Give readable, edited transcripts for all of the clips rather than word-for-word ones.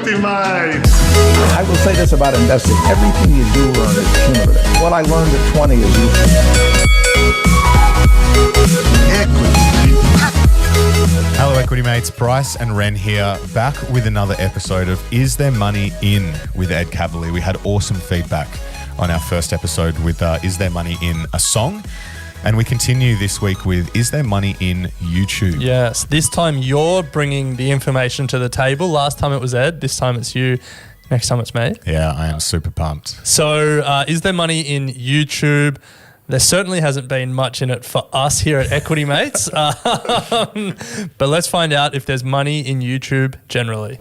equity, mate. I will say this about investing. Everything you do learn is cumulative. What I learned at 20 is useful. Hello, Equity Mates. Bryce and Ren here, back with another episode of Is There Money In with Ed Kavalee. We had awesome feedback on our first episode with Is There Money In a Song? And we continue this week with Is There Money in YouTube? Yes, this time you're bringing the information to the table. Last time it was Ed, this time it's you. Next time it's me. Yeah, I am super pumped. So is there money in YouTube? There certainly hasn't been much in it for us here at Equity Mates. But let's find out if there's money in YouTube generally.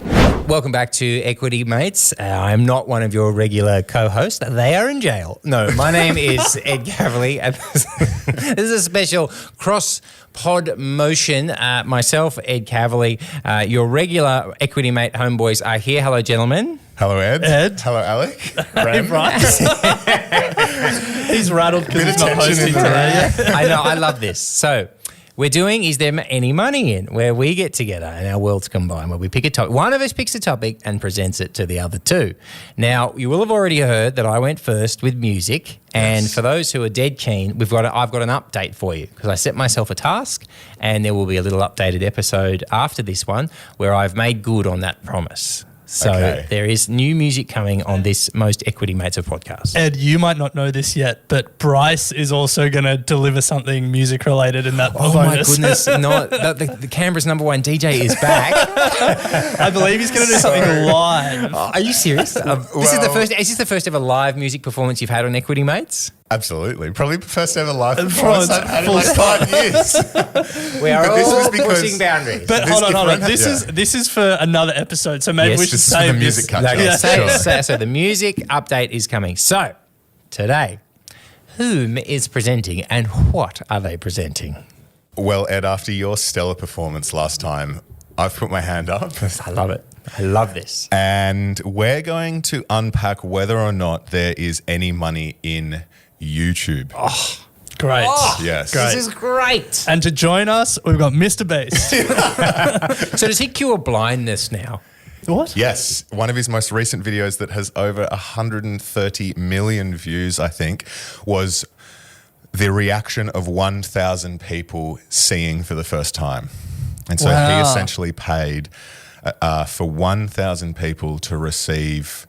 Welcome back to Equity Mates. I'm not one of your regular co-hosts. They are in jail. No, my name is Ed Kavalee. And this is a special cross-pod motion. Myself, Ed Kavalee, your regular Equity Mate homeboys are here. Hello, gentlemen. Hello, Ed. Hello, Alec. Hey, Bryce. He's rattled because he's not hosting today. I know, I love this. So we're doing Is There Any Money In, where we get together and our worlds combine, where we pick a topic. One of us picks a topic and presents it to the other two. Now, you will have already heard that I went first with music. And for those who are dead keen, I've got an update for you because I set myself a task and there will be a little updated episode after this one where I've made good on that promise. So There is new music coming on this most Equity Mates of podcast. Ed, you might not know this yet, but Bryce is also going to deliver something music related in that bonus. My goodness. No, the Canberra's number one DJ is back. I believe he's going to do something live. Are you serious? Is this the first ever live music performance you've had on Equity Mates? Absolutely. Probably the first ever live performance I've had in like 5 years. We are all pushing boundaries. But hold on. This is for another episode, so maybe we should say the music cut. So the music update is coming. So today, whom is presenting and what are they presenting? Well, Ed, after your stellar performance last time, I've put my hand up. I love it. I love this. And we're going to unpack whether or not there is any money in YouTube. Oh, great. Yes. Great. This is great. And to join us, we've got Mr. Beast. So does he cure blindness now? What? Yes. One of his most recent videos that has over 130 million views, I think, was the reaction of 1,000 people seeing for the first time. And so he essentially paid for 1,000 people to receive.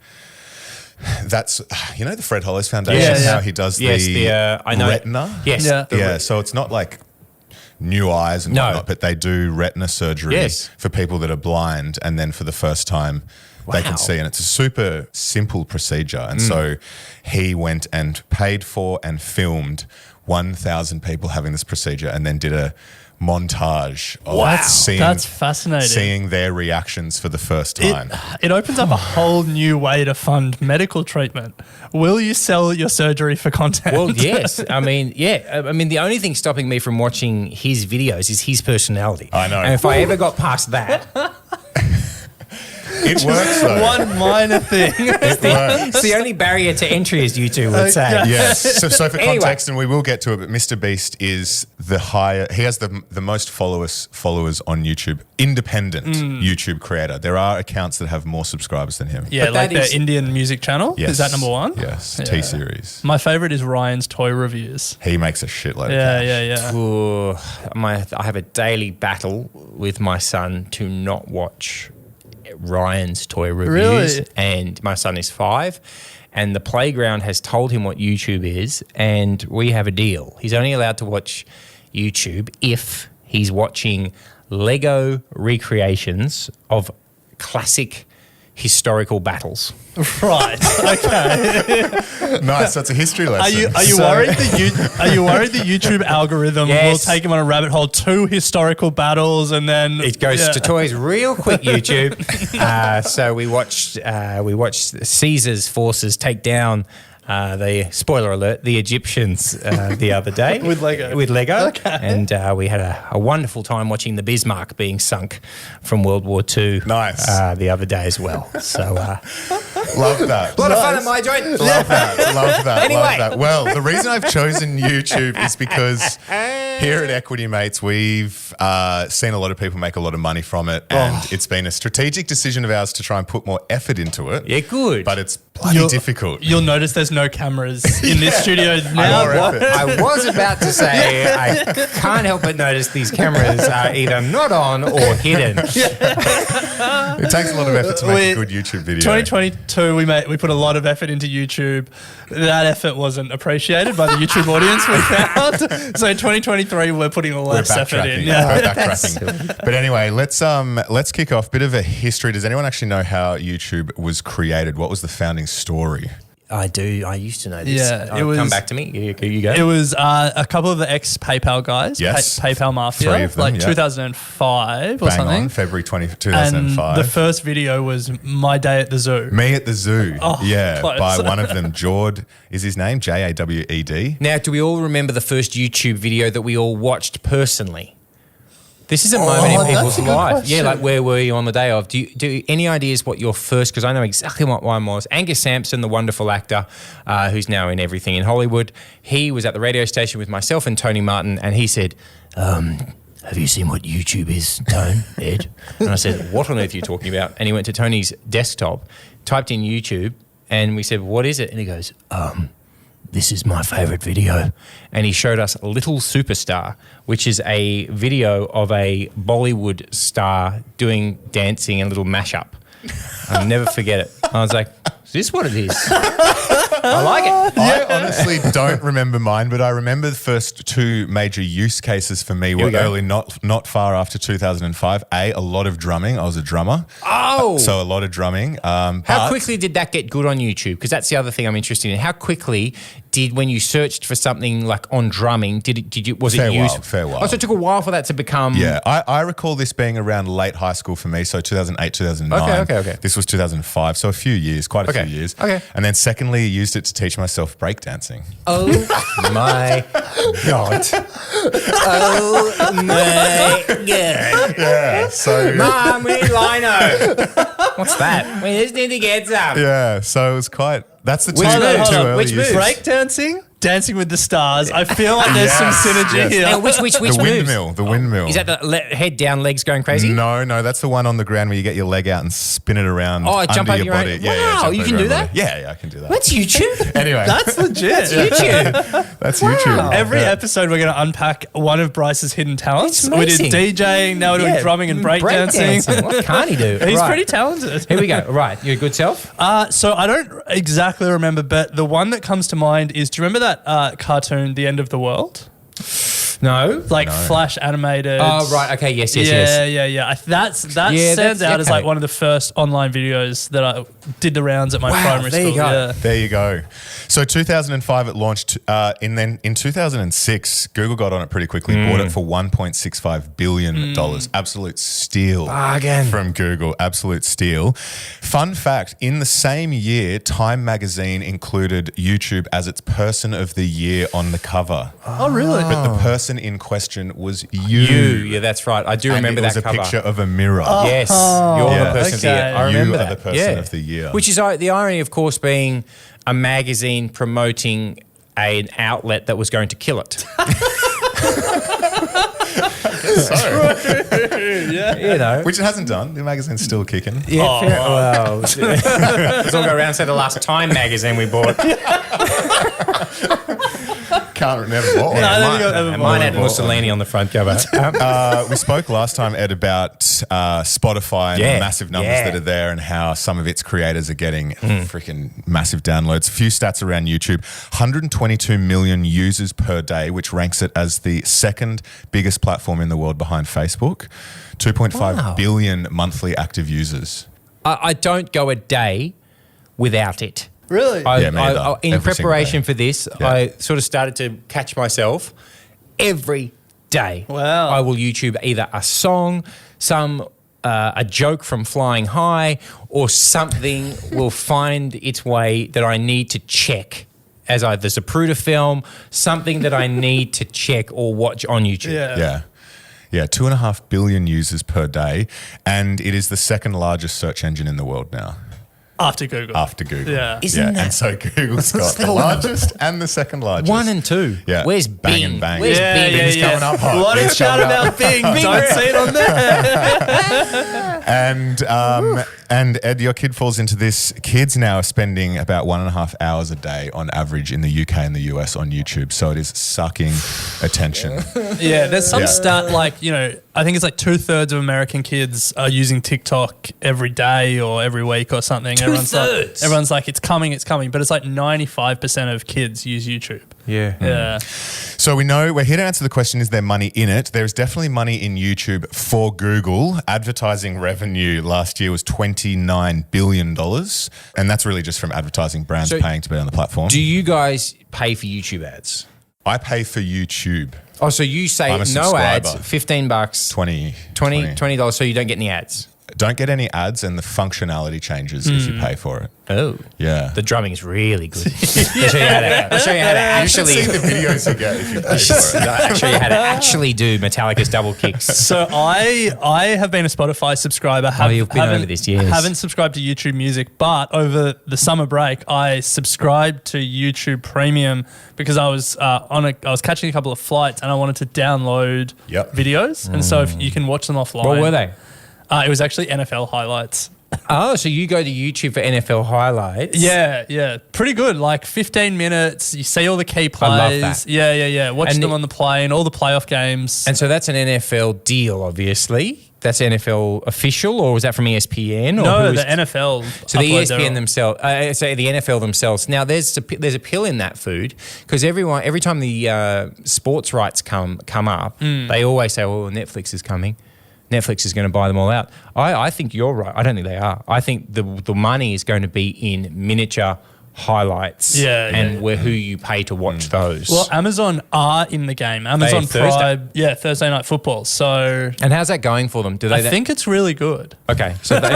That's, the Fred Hollows Foundation, how he does the retina. Yes. Yeah. So it's not like new eyes and whatnot, but they do retina surgery for people that are blind, and then for the first time they can see. And it's a super simple procedure. And so he went and paid for and filmed 1,000 people having this procedure and then did a montage of that's fascinating. Seeing their reactions for the first time. It opens up a whole new way to fund medical treatment. Will you sell your surgery for content? Well, yes. I mean, the only thing stopping me from watching his videos is his personality. I know. And if I ever got past that... It works though. One minor thing. It's the only barrier to entry, as you two would say. Yes. So for context, and we will get to it, but Mr. Beast is he has the most followers on YouTube, independent YouTube creator. There are accounts that have more subscribers than him. Yeah, like the Indian music channel. Yes. Is that number one? Yes, yeah. T-Series. My favourite is Ryan's Toy Reviews. He makes a shitload of cash. Yeah. Ooh, I have a daily battle with my son to not watch Ryan's Toy Reviews. Really? And my son is 5 and the playground has told him what YouTube is, and we have a deal. He's only allowed to watch YouTube if he's watching Lego recreations of classic historical battles. Right. Okay. Nice. That's a history lesson. Are you worried the YouTube algorithm will take him on a rabbit hole to historical battles and then it goes to toys real quick? YouTube. So we watched Caesar's forces take down the spoiler alert, the Egyptians the other day with Lego. Okay. And we had a wonderful time watching the Bismarck being sunk from World War II. Nice. The other day as well. So Love that. A lot of fun at my joint. Love that. Love that. Anyway. Love that. Well, the reason I've chosen YouTube is because here at Equity Mates, we've seen a lot of people make a lot of money from it, and it's been a strategic decision of ours to try and put more effort into it. Yeah, good. But it's bloody difficult. You'll notice there's no cameras in this studio now. I was about to say, I can't help but notice these cameras are either not on or hidden. It takes a lot of effort to make a good YouTube video. 2022, we put a lot of effort into YouTube. That effort wasn't appreciated by the YouTube audience we found. So 2023, we're putting less effort in. We're backtracking. But anyway, let's kick off. Bit of a history. Does anyone actually know how YouTube was created? What was the founding story? I do. I used to know this. Yeah, it was. Come back to me. You go. It was a couple of the ex-PayPal guys. Yes. PayPal Mafia. 3 of them, like yeah. 2005 or Bang something. on, February 2005. And the first video was my day at the zoo. Me at the zoo. Oh, yeah, close. by one of them, Jawed is his name, Jawed. Now, do we all remember the first YouTube video that we all watched personally? This is a moment in people's that's a good life. question. Yeah, like where were you on the day of? Do any ideas what your first? Because I know exactly what mine was. Angus Sampson, the wonderful actor, who's now in everything in Hollywood. He was at the radio station with myself and Tony Martin, and he said, "Have you seen what YouTube is, Tone, Ed?" And I said, "What on earth are you talking about?" And he went to Tony's desktop, typed in YouTube, and we said, "What is it?" And he goes, "This is my favourite video." And he showed us Little Superstar, which is a video of a Bollywood star doing dancing and a little mashup. I'll never forget it. I was like, is this what it is? I like it. I honestly don't remember mine, but I remember the first 2 major use cases for me were early, not far after 2005. A lot of drumming. I was a drummer. Oh. So a lot of drumming. How quickly did that get good on YouTube? Because that's the other thing I'm interested in. How quickly when you searched for something like on drumming, was it used? Fair while. Oh, so it took a while for that to become. Yeah, I recall this being around late high school for me, so 2008, 2009. Okay. This was 2005, so a few years, quite a few years. Okay. And then secondly, I used it to teach myself breakdancing. Oh my God. Oh my God. Yeah, so... Mom, we need lino. What's that? We just need to get some. Yeah, so it was quite... That's the two, Hold on, hold two on. early Which uses. breakdancing? Dancing with the Stars. I feel like there's some synergy yes. here. And which The moves? windmill, the windmill. Is that the head down, legs going crazy? No, that's the one on the ground where you get your leg out and spin it around Oh, jump under over your your body. own- Yeah, Wow, jump you over can your do own that? body. Yeah, I can do that. That's YouTube. Anyway, That's legit. YouTube. that's YouTube. Every episode, we're going to unpack one of Bryce's hidden talents. It's We did amazing. DJing, now we're doing drumming and breakdancing. What can't he do? He's Right. pretty talented. Here we go. Right, your good self. So I don't exactly remember, but the one that comes to mind is, do you remember that cartoon, The End of the World? No. Like Flash animated. Oh, right. Okay. Yes. Yeah. That Yeah, stands out as okay. like one of the first online videos that I did the rounds at my Wow, primary there school. you go. Yeah. There you go. So 2005 it launched, and then in 2006 Google got on it pretty quickly, bought it for $1.65 billion. Absolute steal Bargain. from Google. Absolute steal. Fun fact: in the same year, Time magazine included YouTube as its Person of the Year on the cover. Oh, really? But the person in question was you. Yeah, that's right. I do And remember it was that a cover. picture of a mirror. Yes, you're Yeah. the person of the year. Okay. I remember You are that. the person of the year. Which is the irony, of course, being a magazine promoting an outlet that was going to kill it. You know. Which it hasn't done. The magazine's still kicking. Yeah, fair. Well, let's all go around and say the last Time magazine we bought. Can't remember. No, I don't think I've ever And mine had bought. Mussolini on the front cover. We spoke last time, Ed, about Spotify and Yeah. the massive numbers Yeah. that are there and how some of its creators are getting freaking massive downloads. A few stats around YouTube. 122 million users per day, which ranks it as the second biggest platform in the world behind Facebook. 2.5 Wow. billion monthly active users. I don't go a day without it. Really? Yeah, me either. In Every single preparation day. for this, Yeah. I sort of started to catch myself every day. Wow. I will YouTube either a song, a joke from Flying High, or something will find its way that I need to check. As either the Zapruder film, something that I need to check or watch on YouTube. Yeah. Yeah, 2.5 billion users per day. And it is the second largest search engine in the world now. After Google. Yeah. Isn't that- And so Google's got the largest and the second largest. 1 and 2. Yeah. Where's Bang Bing? and bang. Where's Yeah, Bing? yeah, Bing's yeah. coming up hot. What Bing's is shout coming up. about Bing? Don't see it on there. And Ed, your kid falls into this. Kids now are spending about 1.5 hours a day on average in the UK and the US on YouTube. So it is sucking attention. Yeah, there's some Yeah. stat like, I think it's like 2/3 of American kids are using TikTok every day or every week or something. Two-thirds? Everyone's like, it's coming. But it's like 95% of kids use YouTube. Yeah. Yeah. So we know we're here to answer the question, is there money in it? There's definitely money in YouTube for Google. Advertising revenue last year was $29 billion. And that's really just from advertising brands So paying to be on the platform. Do you guys pay for YouTube ads? I pay for YouTube. Oh, so you say I'm a no ads, subscriber. $15, $20, so you don't get any ads. Don't get any ads and the functionality changes if you pay for it. Oh. Yeah. The drumming is really good. I'll show you how to actually You should see the videos you get if you pay for it. I'll show you how to actually do Metallica's double kicks. So I have been a Spotify subscriber. You've been over this, yes. Haven't subscribed to YouTube Music, but over the summer break, I subscribed to YouTube Premium because I was I was catching a couple of flights and I wanted to download videos, and so if you can watch them offline. What were they? It was actually NFL highlights. Oh, so you go to YouTube for NFL highlights? Yeah. Pretty good. Like 15 minutes. You see all the key plays. I love that. Yeah. Watch And them on the plane, all the playoff games. And so that's an NFL deal, obviously. That's NFL official, or was that from ESPN? Or No, who the was- NFL. So the upload their ESPN own. themselves, the NFL themselves. Now there's a pill in that food because every time the sports rights come up, they always say, "Oh, Netflix is coming. Netflix is going to buy them all out." I think you're right. I don't think they are. I think the money is going to be in miniature highlights and who you pay to watch those. Well, Amazon are in the game. Amazon Thursday. Prime, Thursday Night Football. So and how's that going for them? Do they? I think it's really good. Okay, so they're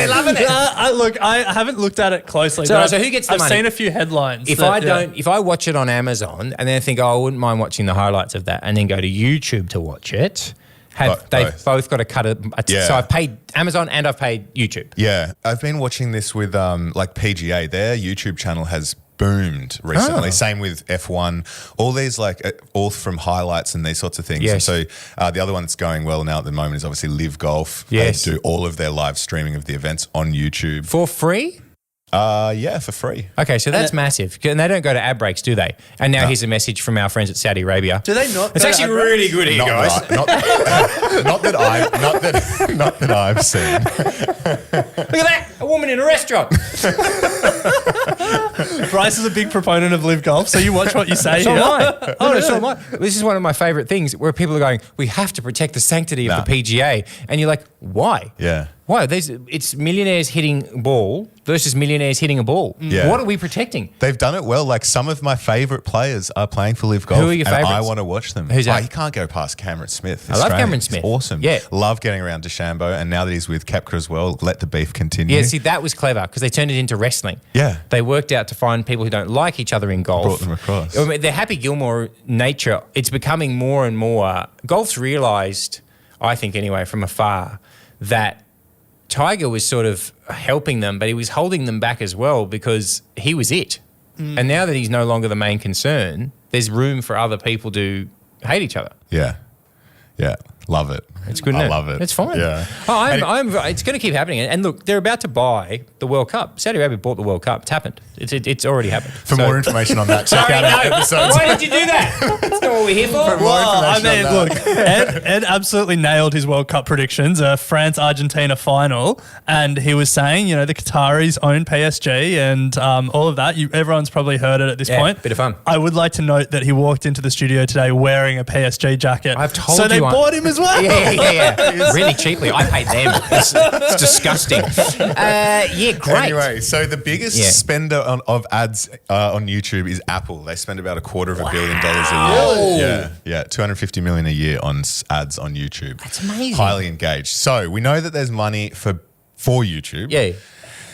loving it. Look, I haven't looked at it closely. So- but so who gets the I've money? seen a few headlines. If I watch it on Amazon and then think, I wouldn't mind watching the highlights of that, and then go to YouTube to watch it, they've both got to cut it. Yeah. So I've paid Amazon and I've paid YouTube. Yeah. I've been watching this with like PGA. Their YouTube channel has boomed recently. Same with F1. All these all from highlights and these sorts of things. Yes. And so the other one that's going well now at the moment is obviously Live Golf. Yes. They do all of their live streaming of the events on YouTube. For free? Yeah, for free. Okay, so that's massive. And they don't go to ad breaks, do they? And now here's a message from our friends at Saudi Arabia. Do they not? It's go to actually ad breaks? really good here, guys. Not that I've seen. Look at that, a woman in a restaurant. Bryce is a big proponent of Live Golf, so you watch what you say So here. am I. No, so am I. This is one of my favourite things where people are going, we have to protect the sanctity of the PGA. And you're like, why? Yeah. Why? It's millionaires hitting a ball versus millionaires hitting a ball. Yeah. What are we protecting? They've done it well. Like some of my favourite players are playing for Live Golf. Who are your and I favourites? want to watch them. Who's that? You can't go past Cameron Smith. I love Australian. Cameron Smith. He's awesome. Yeah. Love getting around DeChambeau. And now that he's with Kepka as well, let the beef continue. Yeah, see, that was clever because they turned it into wrestling. Yeah. They worked out to find people who don't like each other in golf. Brought them across. I mean, their Happy Gilmore nature, it's becoming more and more. Golf's realised, I think anyway, from afar, that Tiger was sort of helping them, but he was holding them back as well because he was it. And now that he's no longer the main concern, there's room for other people to hate each other. Yeah. Yeah. Love it. It's good. I love it. It's fine. Yeah. It's going to keep happening. And look, they're about to buy the World Cup. Saudi Arabia bought the World Cup. It's happened. It's already happened. For more information on that, check out our episodes. Why did you do that? That's not what we're here for. Well, I mean, information on look, Ed absolutely nailed his World Cup predictions, France-Argentina final, and he was saying, the Qataris own PSG and all of that. Everyone's probably heard it at this point. Bit of fun. I would like to note that he walked into the studio today wearing a PSG jacket. I've told so you. they bought him as well. Yeah. Really cheaply. I paid them. It's disgusting. Great. Anyway, so the biggest spender of ads on YouTube is Apple. They spend about $250 million a year. Yeah, $250 million a year on ads on YouTube. That's amazing. Highly engaged. So we know that there's money for YouTube. Yeah.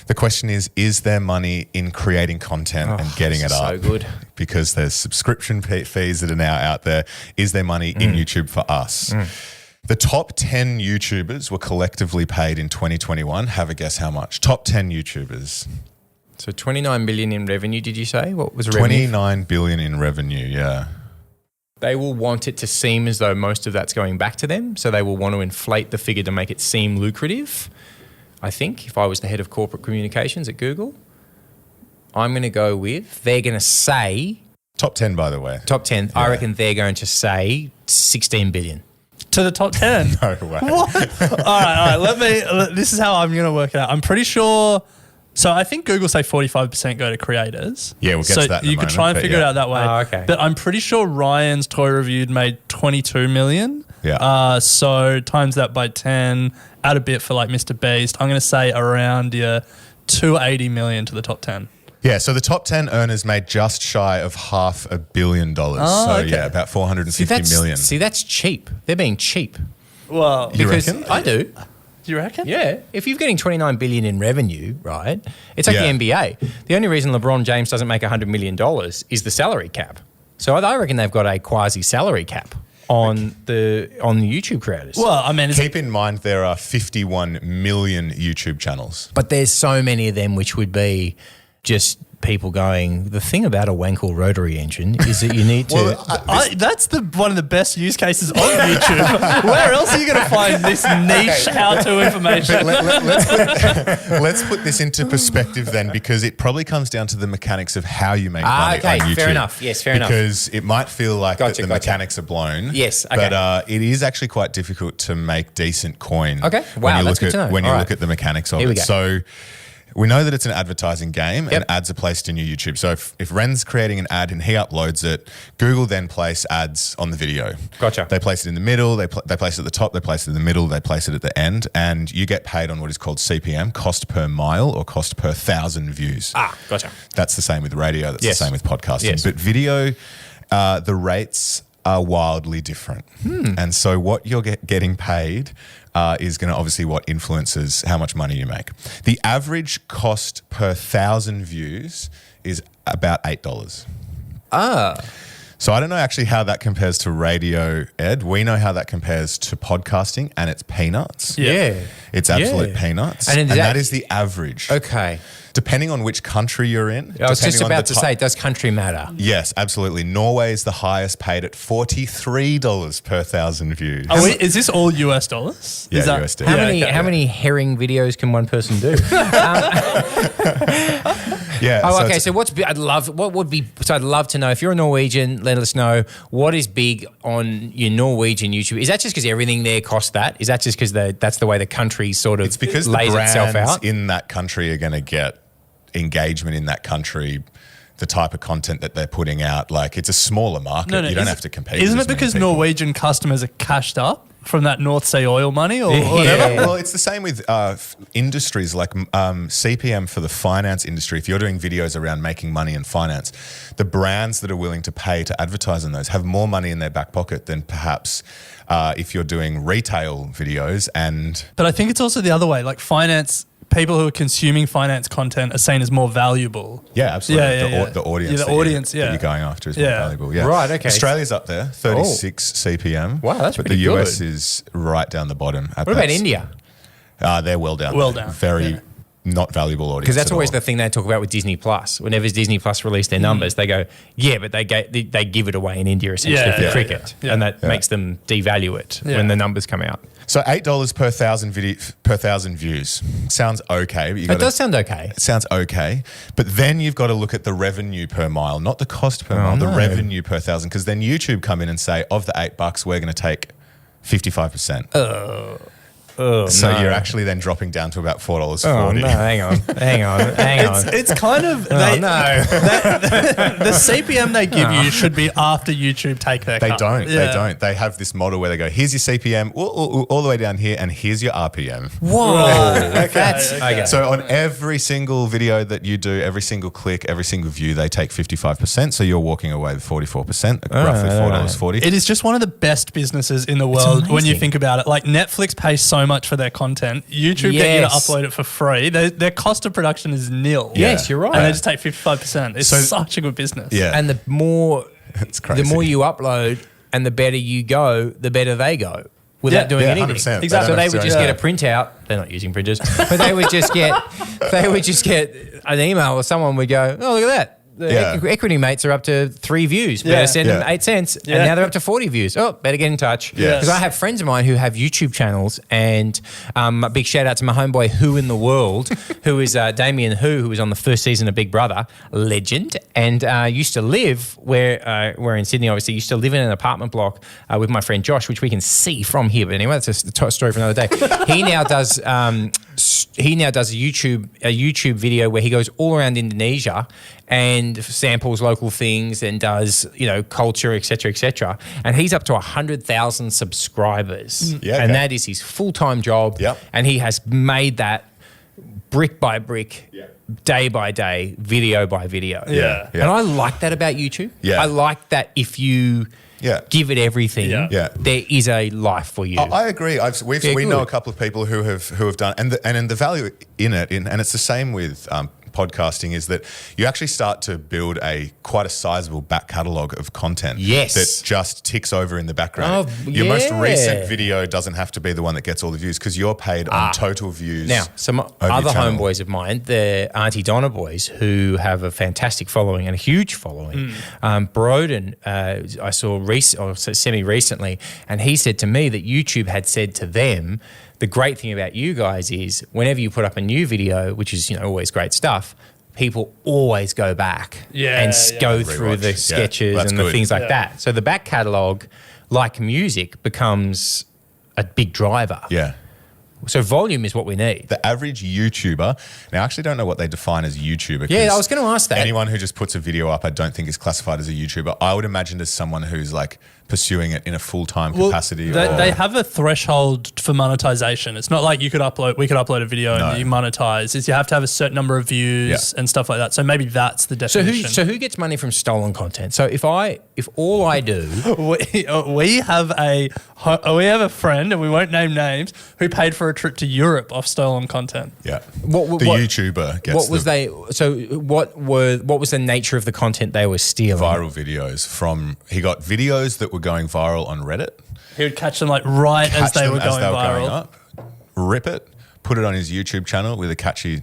The question is there money in creating content and getting it up? So good. Because there's subscription fees that are now out there. Is there money in YouTube for us? The top 10 YouTubers were collectively paid in 2021. Have a guess how much? Top 10 YouTubers. So 29 billion in revenue, did you say? What was revenue? 29 billion in revenue, yeah. They will want it to seem as though most of that's going back to them. So they will want to inflate the figure to make it seem lucrative. I think if I was the head of corporate communications at Google, I'm going to go with, they're going to say... Top 10, by the way. Top 10. Yeah. I reckon they're going to say 16 billion. To the top 10? No way. What? All right. This is how I'm going to work it out. I'm pretty sure... So I think Google say 45% go to creators. Yeah, we'll get to that in a you could moment, try and but figure it yeah. out that way. Oh, okay. But I'm pretty sure Ryan's Toy Reviewed made 22 million. Yeah. So times that by 10, add a bit for like Mr. Beast. I'm going to say around 280 million to the top 10. Yeah, so the top 10 earners made just shy of $500 million. Oh, okay. Yeah, about 450 million. See, that's cheap. They're being cheap. Well, You Because reckon? I do. do you reckon? Yeah. If you're getting 29 billion in revenue, right? It's like Yeah. the NBA. The only reason LeBron James doesn't make $100 million is the salary cap. So I reckon they've got a quasi salary cap on the YouTube creators. Well, I mean, Keep in mind there are 51 million YouTube channels. But there's so many of them which would be just people going, the thing about a Wankel rotary engine is that you need to... that's one of the best use cases on YouTube. Where else are you going to find this niche how-to information? Let's put this into perspective then, because it probably comes down to the mechanics of how you make money okay, on YouTube. fair enough. Yes, fair enough. Because it might feel like Gotcha, that the gotcha. mechanics are blown. Yes, okay. But it is actually quite difficult to make decent coin. Okay, when wow, you that's look good to know. When you All look right. at the mechanics of Here we it. go. So we know that it's an advertising game, Yep. and ads are placed in your YouTube. So if Ren's creating an ad and he uploads it, Google then place ads on the video. Gotcha. They place it in the middle, they place it at the top, they place it in the middle, they place it at the end, and you get paid on what is called CPM, cost per mile or cost per 1,000 views. Gotcha. That's the same with radio, that's Yes. the same with podcasting. Yes. But video, the rates are wildly different. And so what you're getting paid is going to obviously what influences how much money you make. The average cost per 1,000 views is about $8. So I don't know actually how that compares to radio, Ed. We know how that compares to podcasting, and it's peanuts. Yeah. It's absolute Yeah. peanuts. And And, is that that- is the average. Okay. Depending on which country you're in. I was just depending on about the to ti- say, does country matter? Yes, absolutely. Norway is the highest paid at $43 per 1,000 views. Is this all US dollars? Yeah, Is that, USD. How Yeah, many many herring videos can one person do? Yeah. Oh, so okay. it's- So I'd love to know, if you're a Norwegian, let us know what is big on your Norwegian YouTube. Is that just because everything there costs that? Is that just because that's the way the country sort of it's because the lays itself brands out? in that country are going to get engagement in that country, the type of content that they're putting out. Like, it's a smaller market. You don't have to compete. Isn't with it as many because people. Norwegian customers are cashed up from that North Sea oil money or whatever? Yeah. Well, it's the same with industries like CPM for the finance industry. If you're doing videos around making money in finance, the brands that are willing to pay to advertise on those have more money in their back pocket than perhaps if you're doing retail videos. And But I think it's also the other way. Like finance, people who are consuming finance content are seen as more valuable. yeah, absolutely. Yeah, yeah, yeah. The audience, Yeah, the that audience, that yeah. you're going after is more Yeah. valuable. Yeah, Right, okay. Australia's up there, 36 CPM. Wow, that's but pretty the US good. is right down the bottom. What about India? They're well down. Well there. down, Very yeah. not valuable audience. Because that's at always all. the thing they talk about with Disney Plus. Whenever Disney Plus release their numbers, they go, yeah, but they give it away in India essentially Yeah, for yeah, cricket, yeah. and that Yeah. makes them devalue it Yeah. when the numbers come out. So $8 per 1,000 views sounds okay. But you It does sound okay. It sounds okay, but then you've got to look at the revenue per mile, not the cost per mile, the no. revenue per 1,000. Because then YouTube come in and say, of the $8, we're going to take 55%. So no. you're actually then dropping down to about $4.40. Oh no! Hang on. It's kind of Oh, no. the CPM they give you should be after YouTube take their They cut. don't. Yeah. They don't. They have this model where they go, here's your CPM all the way down here, and here's your RPM. Whoa! That's okay. okay. So on every single video that you do, every single click, every single view, they take 55%. So you're walking away with 44%, roughly $4.40. It is just one of the best businesses in the world when you amazing. think about it. Like Netflix pays so much for their content. YouTube get you to Yes. upload it for free. Their cost of production is nil. Yes, you're right. And they just take 55%. It's So- such a good business. Yeah. And the more It's crazy. you upload and the better you go, the better they go. without doing anything. 100%. Exactly. So they would just Yeah. get a printout. They're not using printers, but they would just get an email or someone would go, oh, look at that. The equity mates are up to 3 views. Better send them 8 cents. And now they're up to 40 views. Oh, better get in touch. Yes. Because I have friends of mine who have YouTube channels, and a big shout out to my homeboy Who in the World, who is Damien who was on the first season of Big Brother, legend, and used to live where we're in Sydney, obviously, used to live in an apartment block with my friend Josh, which we can see from here. But anyway, that's a story for another day. He now does a YouTube video where he goes all around Indonesia and samples local things and does, culture, etc. And he's up to 100,000 subscribers. And that is his full-time job. Yep. And he has made that brick by brick, day by day, video by video. Yeah. And I like that about YouTube. Yeah. I like that if you give it everything, Yeah. there is a life for you. I agree. We good. know a couple of people who have done, and the value in it, and it's the same with podcasting, is that you actually start to build quite a sizable back catalogue of content. Yes. That just ticks over in the background. Oh, Your most yeah. recent video doesn't have to be the one that gets all the views because you're paid on total views. Now, some of your other channel. homeboys of mine, the Auntie Donna boys, who have a fantastic following and a huge following. Broden, I saw semi-recently, and he said to me that YouTube had said to them, the great thing about you guys is whenever you put up a new video, which is always great stuff, people always go back and go through the sketches that's and the good. things like that. So the back catalogue, like music, becomes a big driver. Yeah. So volume is what we need. The average YouTuber, now I actually don't know what they define as YouTuber. Yeah, 'cause I was going to ask that. Anyone who just puts a video up, I don't think is classified as a YouTuber. I would imagine as someone who's like pursuing it in a full-time capacity. They have a threshold for monetization. It's not like we could upload a video and you monetize. It's you have to have a certain number of views and stuff like that. So maybe that's the definition. So who gets money from stolen content? So if all I do, we have a friend, and we won't name names, who paid for a trip to Europe off stolen content. Yeah. What- YouTuber gets what was the nature of the content they were stealing? viral videos from, he got videos that were going viral on Reddit. He would catch them right as they were going viral. up, rip it, put it on his YouTube channel with a catchy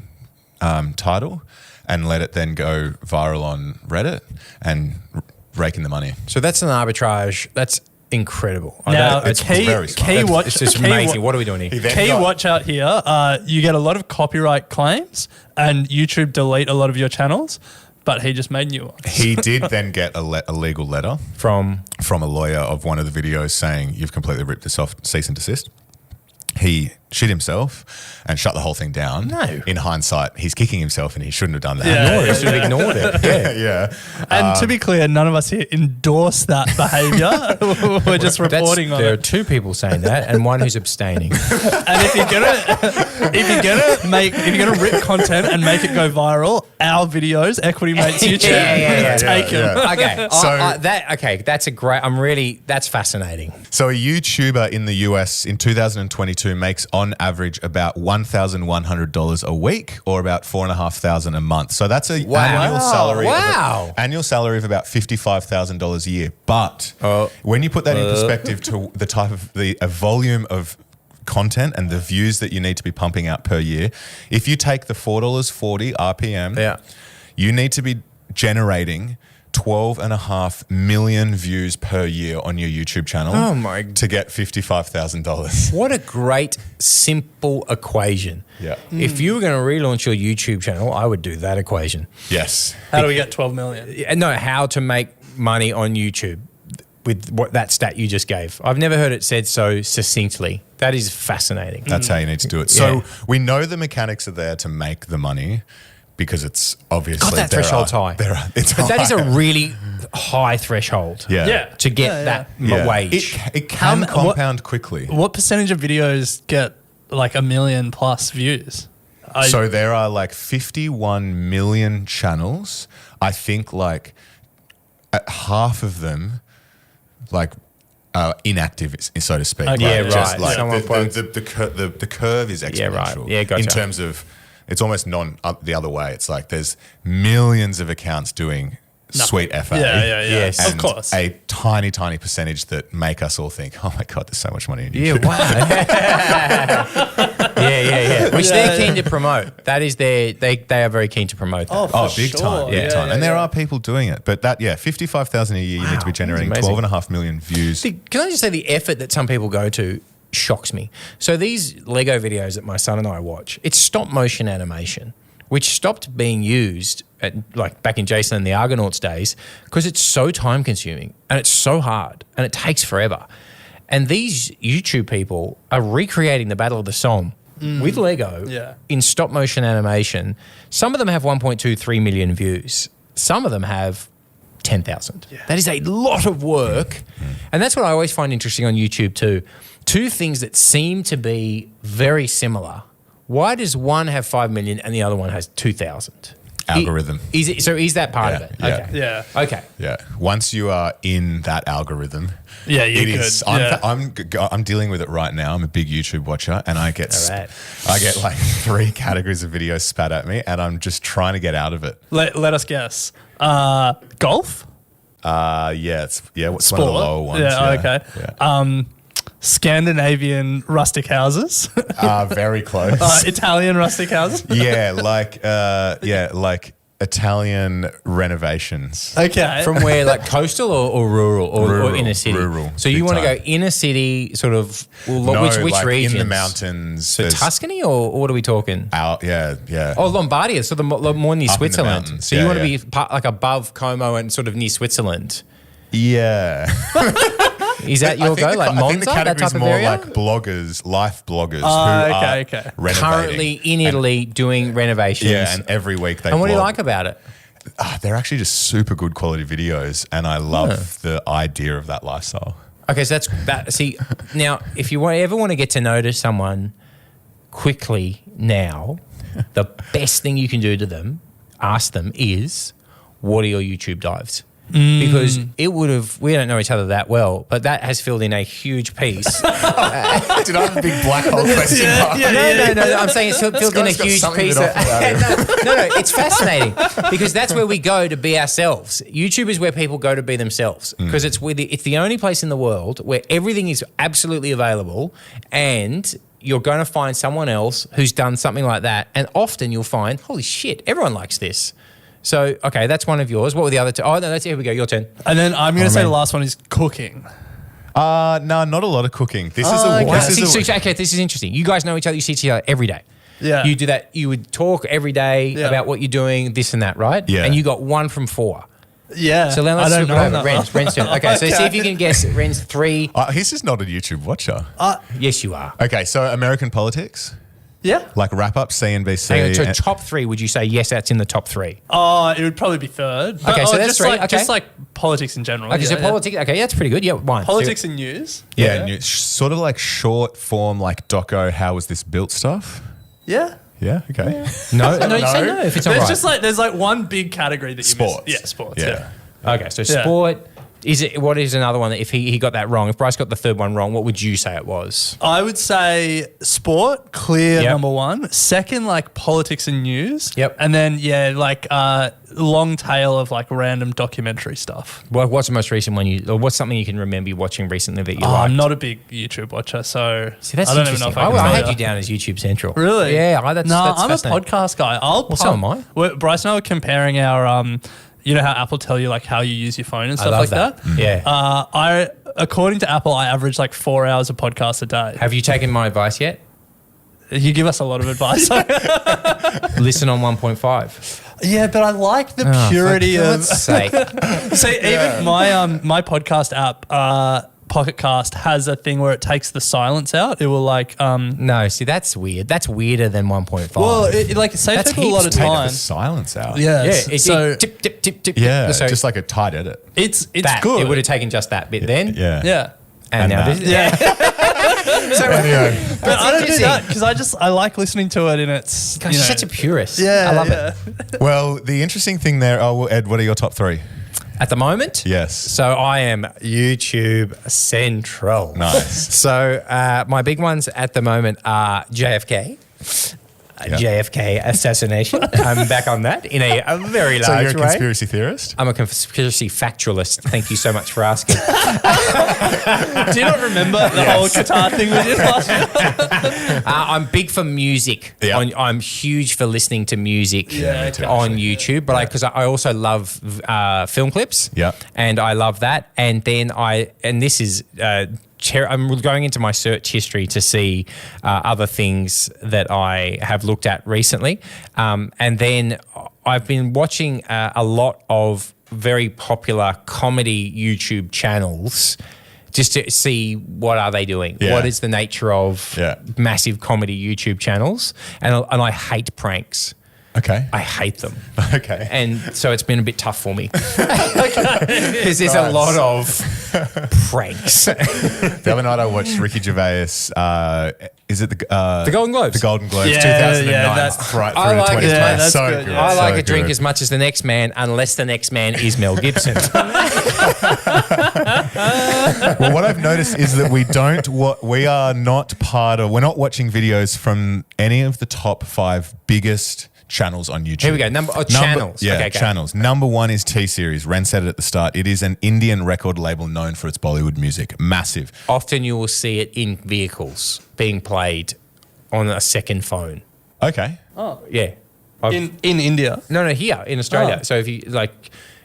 title, and let it then go viral on Reddit and rake in the money. So that's an arbitrage. That's incredible. Now, it's very smart. It's just amazing. What are we doing here? Watch out here. You get a lot of copyright claims, and YouTube delete a lot of your channels. But he just made new ones. He did then get a legal letter From a lawyer of one of the videos saying you've completely ripped this off, cease and desist. He shit himself and shut the whole thing down. No. In hindsight, he's kicking himself and he shouldn't have done that. no, he should have ignored it. Yeah. Yeah. And to be clear, none of us here endorse that behaviour. We're just reporting on There are it. 2 people saying that, and one who's abstaining. And if you're gonna rip content and make it go viral, our videos, Equity Mates YouTube, take them. Okay, So- that's a great. That's fascinating. So a YouTuber in the US in 2022 makes on average about $1,100 a week, or about $4,500 a month. So that's an annual salary. Annual salary of about $55,000 a year. But when you put that in perspective to the type of a volume of content and the views that you need to be pumping out per year, if you take the $4.40 RPM, you need to be generating 12.5 million views per year on your YouTube channel to get $55,000. What a great, simple equation. Yeah. If you were going to relaunch your YouTube channel, I would do that equation. Yes. How do we get 12 million? No, how to make money on YouTube with that stat you just gave. I've never heard it said so succinctly. That is fascinating. That's how you need to do it. So we know the mechanics are there to make the money, because it's obviously God, that threshold's high. It's But that is high. a really high threshold to get that wage. It can compound quickly. What percentage of videos get like 1 million plus views? So there are like 51 million channels. I think like half of them like inactive, so to speak. Okay. Yeah, right. Just like Someone the curve is exponential. Yeah, right. Yeah, gotcha. In terms of, it's almost the other way. It's like there's millions of accounts doing sweet FA. Yeah. Yes. And Of course. a tiny, tiny percentage that make us all think, oh my God, there's so much money in Yeah, YouTube. wow. yeah. Which they're keen to promote. That is they are very keen to promote that. Oh, big time. Big time. And there are people doing it. But that, 55,000 a year, you need to be generating amazing. 12.5 million views. Can I just say the effort that some people go to shocks me. So these Lego videos that my son and I watch, it's stop motion animation, which stopped being used like back in Jason and the Argonauts days because it's so time consuming and it's so hard and it takes forever. And these YouTube people are recreating the Battle of the Somme with Lego in stop motion animation. Some of them have 1.23 million views. Some of them have 10,000. Yeah. That is a lot of work. And that's what I always find interesting on YouTube too. Two things that seem to be very similar. Why does one have 5 million and the other one has 2,000? Algorithm. Is that part of it? Yeah. Okay. Yeah. Okay. Yeah. Once you are in that algorithm, Yeah, you're it good. is. Yeah. I'm dealing with it right now. I'm a big YouTube watcher, and I get All right. I get like 3 categories of videos spat at me, and I'm just trying to get out of it. Let us guess. Golf? What's Sport? one of the lower ones? Yeah, okay. Yeah. Scandinavian rustic houses? Very close. Italian rustic houses? like Italian renovations. Okay. From where, like coastal or rural or inner city? Rural, So you big want to go time. inner city, sort of, No, which like regions? in the mountains. So there's Tuscany or what are we talking? out, yeah. Oh, Lombardia, so the more near Up in the Switzerland. mountains, So you yeah, want to yeah. be like above Como and sort of near Switzerland. Yeah. Is that your go? Like I think Monza, the that category type is of more area? like bloggers, life bloggers who okay. are renovating. Currently in Italy doing renovations. Yeah, and every week they And what do you blog. like about it? They're actually just super good quality videos, and I love the idea of that lifestyle. Okay, so see, now if you ever want to get to know someone quickly now, the best thing you can do to them, ask them is, what are your YouTube dives? Because we don't know each other that well, but that has filled in a huge piece. Did I have a big black hole question mark? No, I'm saying it's filled in a guy's got huge something piece. to offer out No, it's fascinating because that's where we go to be ourselves. YouTube is where people go to be themselves because it's the only place in the world where everything is absolutely available and you're going to find someone else who's done something like that. And often you'll find, holy shit, everyone likes this. So, okay, that's one of yours. What were the other two? Oh, no, here we go. Your turn. And then I'm going to say the last one is cooking. No, not a lot of cooking. This is Okay, this is interesting. You guys know each other. You see each other every day. Yeah. You do that. You would talk every day about what you're doing, this and that, right? Yeah. And you got 1 from 4. Yeah. So then let's I look don't know over. that Ren's turn. Okay, so see if you can guess Ren's 3. he's just not a YouTube watcher. Yes, you are. Okay, so American politics, Yeah. like wrap up, CNBC. Hang on, so top 3, would you say yes, that's in the top 3? It would probably be third. Okay, so that's just 3, Like, okay. Just like politics in general. Okay, so politics, okay, that's pretty good. Yeah, 1. Politics and news. Sort of like short form, like doco, how was this built stuff? Yeah. Yeah, okay. No, you say no if it's all right. There's like one big category that you Sports. miss. Yeah, sports. Yeah. Okay, so sport. What is another one that if he got that wrong, if Bryce got the third one wrong, what would you say it was? I would say sport, clear Yep. number 1. Second, like politics and news. Yep. And then, like long tail of like random documentary stuff. What's the most recent one or what's something you can remember you watching recently that you liked? I'm not a big YouTube watcher, so See, that's I don't even interesting. know if I can I tell had ya. you down as YouTube Central. Really? Yeah, that's I'm a fascinating. podcast guy. so am I. Bryce and I were comparing our, you know how Apple tell you like how you use your phone and stuff love like that? Yeah. According to Apple, I average like 4 hours of podcast a day. Have you taken my advice yet? You give us a lot of advice. Listen on 1.5. Yeah, but I like the purity For of. God's sake. See, even my podcast app, Pocket Cast, has a thing where it takes the silence out. It will like. No, see, that's weird. That's weirder than 1.5. Well, it like saves That's people a lot of heaps Take time. the silence out. Yeah. yeah, So tip, tip, tip, tip. Yeah, So just like a tight edit. it's that, good. It would have taken just that bit then. Yeah. Yeah. And now that. this. Yeah. Anyway, But I don't do interesting. that because I like listening to it in its. Gosh, you're such a purist. Yeah, I love yeah. it. well, the interesting thing there, Ed, what are your top 3? At the moment? Yes. So I am YouTube Central. Nice. So my big ones at the moment are JFK. JFK assassination. I'm back on that in a very large way. So you're a conspiracy theorist? I'm a conspiracy factualist. Thank you so much for asking. Do you not remember the whole Qatar thing we did last year? I'm big for music. Yeah. I'm huge for listening to music okay. on YouTube, but because I also love film clips. Yeah. And I love that. And then this is... I'm going into my search history to see other things that I have looked at recently. And then I've been watching a lot of very popular comedy YouTube channels just to see what are they doing. Yeah. What is the nature of massive comedy YouTube channels? And I hate pranks. Okay. I hate them. Okay. And so it's been a bit tough for me. Because there's a lot of pranks. The other night I watched Ricky Gervais. Is it the Golden Globes? The Golden Globes, Yeah, 2009. yeah, that's- right I through to like it. 2020. Yeah, that's so good. good. I like so a drink good. as much as the next man, unless the next man is Mel Gibson. Well, what I've noticed is that we're not watching videos from any of the top 5 biggest channels on YouTube. Here we go. Channels. Yeah, Okay, go. channels. Number 1 is T-Series. Ren said it at the start. It is an Indian record label known for its Bollywood music. Massive. Often you will see it in vehicles being played on a second phone. Okay. Yeah. In India. No, here in Australia. Oh. So if you like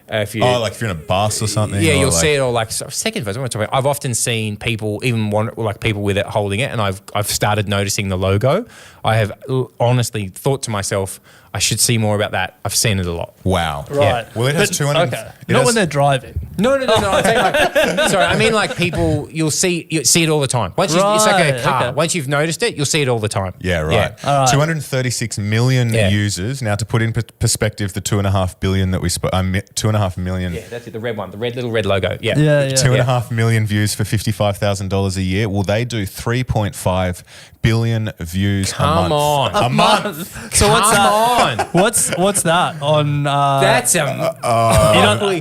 Like if you're in a bus or something. yeah, or you'll like, see it all like second phone. I've often seen people, people with it holding it, and I've started noticing the logo. I have honestly thought to myself, I should see more about that. I've seen it a lot. Wow. Right. Well, it has But- 200. Okay. it Not has- when they're driving. No. I'm saying sorry, I mean like people. You see it all the time. It's like a Right, car. okay. Once you've noticed it, you'll see it all the time. Yeah, right. All right. 236 million Yeah. users. Now, to put in perspective, the 2.5 billion that we 2.5 million. Yeah, that's it. The red one, the little red logo. Yeah. Yeah. 2.5 million views for $55,000 a year. Well, they do 3.5 billion views Come a month. on. A month. So what's Come that? on. What's that on? That's you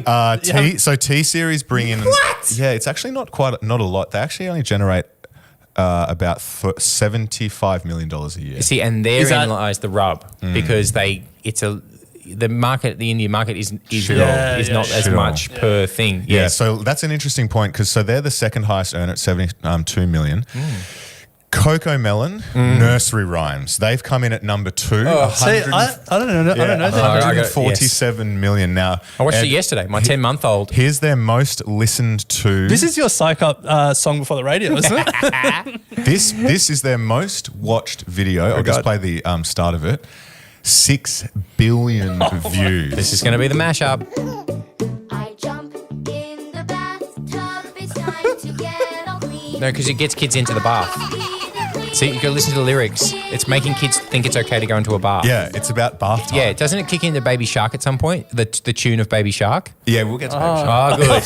don't- So T-Series bring in... What? Yeah, it's actually not a lot. They actually only generate about $75 million a year. See, and Is therein that- lies the rub because the Indian market is Shit not all. as Shit much all. per thing. Yeah, Yes. so that's an interesting point because they're the second highest earner at 72 million. Coco Melon, nursery rhymes. They've come in at number 2. See, I don't know. I don't know that. I got- 147 million. Now, I watched Ed, it yesterday. My 10-month-old. Here's their most listened to. This is your psych up song before the radio, isn't it? This is their most watched video. I'll just play the start of it. 6 billion views. This is going to be the mashup. I jump in the bathtub. It's time to get all clean. No, because it gets kids into the bath. See, you go listen to the lyrics. It's making kids think it's okay to go into a bath. Yeah, it's about bath time. Yeah, doesn't it kick into Baby Shark at some point? The tune of Baby Shark? Yeah, we'll get to Baby Shark. Oh, good.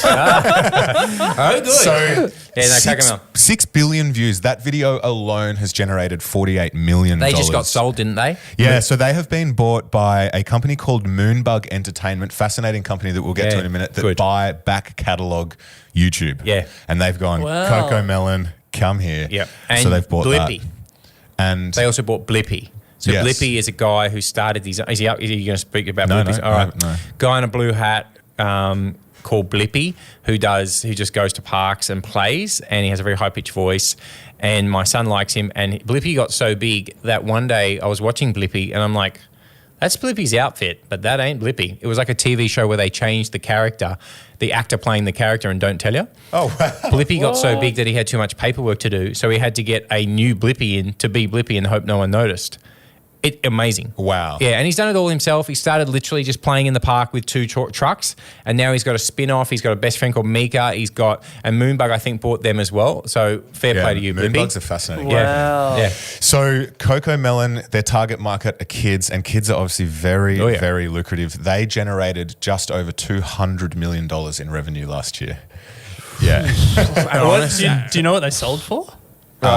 Oh, good. So, Yeah, no, Coco Melon. 6 billion views. That video alone has generated $48 million. They just got sold, didn't they? Yeah, so they have been bought by a company called Moonbug Entertainment, fascinating company that we'll get to Yeah, in a minute, that good. buy back catalogue YouTube. Yeah. And they've gone, Wow. Coco Melon, come here. Yeah. So And they've bought Blippi. that. And They also bought Blippi. So Yes. Blippi is a guy who started these. Is he going to speak about No, Blippi? no, All right. no. Guy in a blue hat called Blippi who just goes to parks and plays, and he has a very high pitched voice. And my son likes him. And Blippi got so big that one day I was watching Blippi, and I'm like, that's Blippi's outfit, but that ain't Blippi. It was like a TV show where they changed the character, the actor playing the character, and don't tell you. oh, wow. Blippi got so big that he had too much paperwork to do, so he had to get a new Blippi in to be Blippi and hope no one noticed. Amazing. Wow. Yeah, and he's done it all himself. He started literally just playing in the park with 2 trucks, and now he's got a spin-off. He's got a best friend called Mika. And Moonbug, I think, bought them as well. So fair play to you, Blippi. Moonbugs are fascinating. Wow. Yeah. So Coco Melon, their target market are kids, and kids are obviously very, Oh, yeah. very lucrative. They generated just over $200 million in revenue last year. Yeah. And What, honestly, do you know what they sold for? no.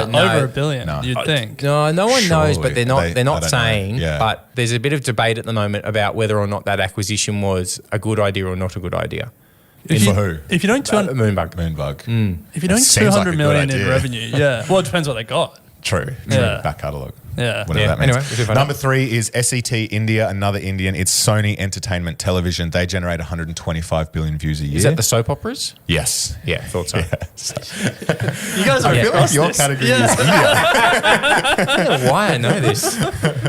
Over $1 billion, No. you'd think. No one knows, but they're not. They- They're I not don't saying. know. Yeah. But there's a bit of debate at the moment about whether or not that acquisition was a good idea or not a good idea. If For you- who? If you're doing Moonbug. Moonbug. if you're doing Seems like a 200 good million in idea. revenue, yeah. Well, it depends what they got. True. Yeah. Back catalogue. Yeah. Whatever Yeah. that means. Anyway, we should find Number 3 is SET India, another Indian. It's Sony Entertainment Television. They generate 125 billion views a year. Is that the soap operas? Yes. Yeah, thought so. You guys are I feel like across your this. category Yeah. is India. I don't know why I know this.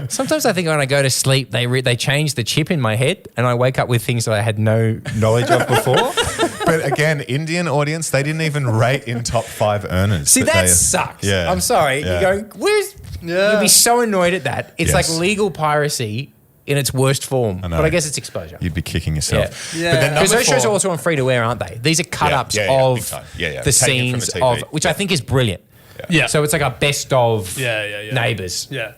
Sometimes I think when I go to sleep, they change the chip in my head and I wake up with things that I had no knowledge of before. But again, Indian audience, they didn't even rate in top 5 earners. See, But that they- sucks. Yeah. I'm sorry. Yeah. You're going, where's... Yeah. You'd be so annoyed at that. It's Yes. like legal piracy in its worst form. I know. But I guess it's exposure. You'd be kicking yourself. Yeah. But then Because number those shows 4 are also on free to air, aren't they? These are cut-ups big of time. Yeah. the Taken from scenes the TV. of... Which I think is brilliant. Yeah. So it's like a best of Yeah. neighbours. Yeah.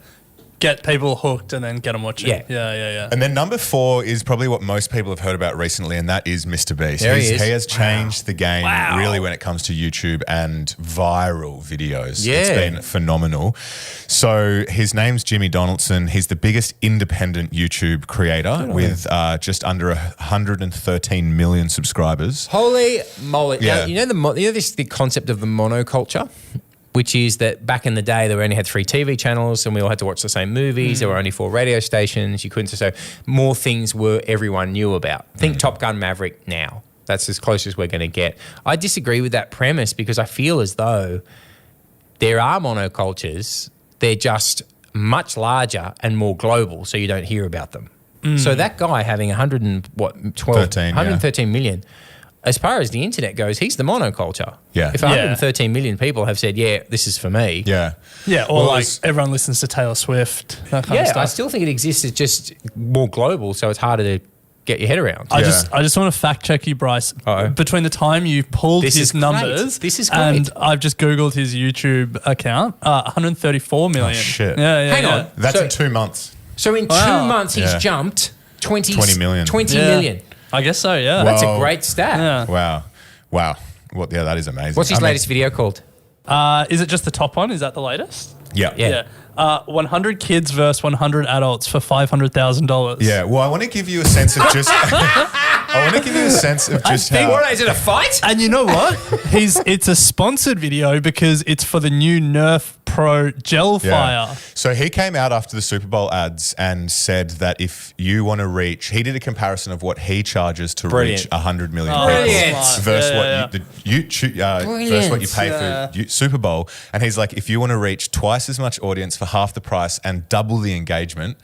Get people hooked and then get them watching. Yeah. Yeah. And then number 4 is probably what most people have heard about recently, and that is Mr. Beast. There he is. He has changed the game Wow. really when it comes to YouTube and viral videos. Yeah. It's been phenomenal. So his name's Jimmy Donaldson. He's the biggest independent YouTube creator with just under 113 million subscribers. Holy moly. Yeah. Now, the concept of the monoculture? Which is that back in the day, they only had 3 TV channels and we all had to watch the same movies. There were only 4 radio stations. You couldn't. So more things were everyone knew about. Think Top Gun Maverick now. That's as close as we're going to get. I disagree with that premise because I feel as though there are monocultures. They're just much larger and more global, so you don't hear about them. So that guy having 113 million. As far as the internet goes, he's the monoculture. Yeah. If 113 million people have said, yeah, this is for me. Yeah. Yeah. Or Well, like it's- everyone listens to Taylor Swift. That kind of Yeah, stuff. I still think it exists. It's just more global, so it's harder to get your head around. I Yeah. just want to fact check you, Bryce. Uh-oh. Between the time you pulled This is his great. numbers, This is and great. I've just googled his YouTube account, 134 million. Oh, shit. Yeah. Hang on. That's So- in 2 months. So in Wow. 2 months, he's Yeah. jumped 20 million. 20 Yeah. million. I guess so. Yeah. That's a Whoa. great stat. Yeah. Wow. Well, yeah, that is amazing. What's his I mean- latest video called? Is it just the top one? Is that the latest? Yeah. Yeah. 100 kids versus 100 adults for $500,000. Yeah. Well, I want to give you a sense of just. I want to give you a sense of just how. What is it, a fight? And you know what? It's a sponsored video because it's for the new Nerf Pro Gel Fire. So he came out after the Super Bowl ads and said that if you want to reach, he did a comparison of what he charges to Brilliant. reach 100 million Brilliant. people Smart. versus Yeah, what versus what you pay Yeah. for Super Bowl. And he's like, if you want to reach twice as much audience for half the price and double the engagement,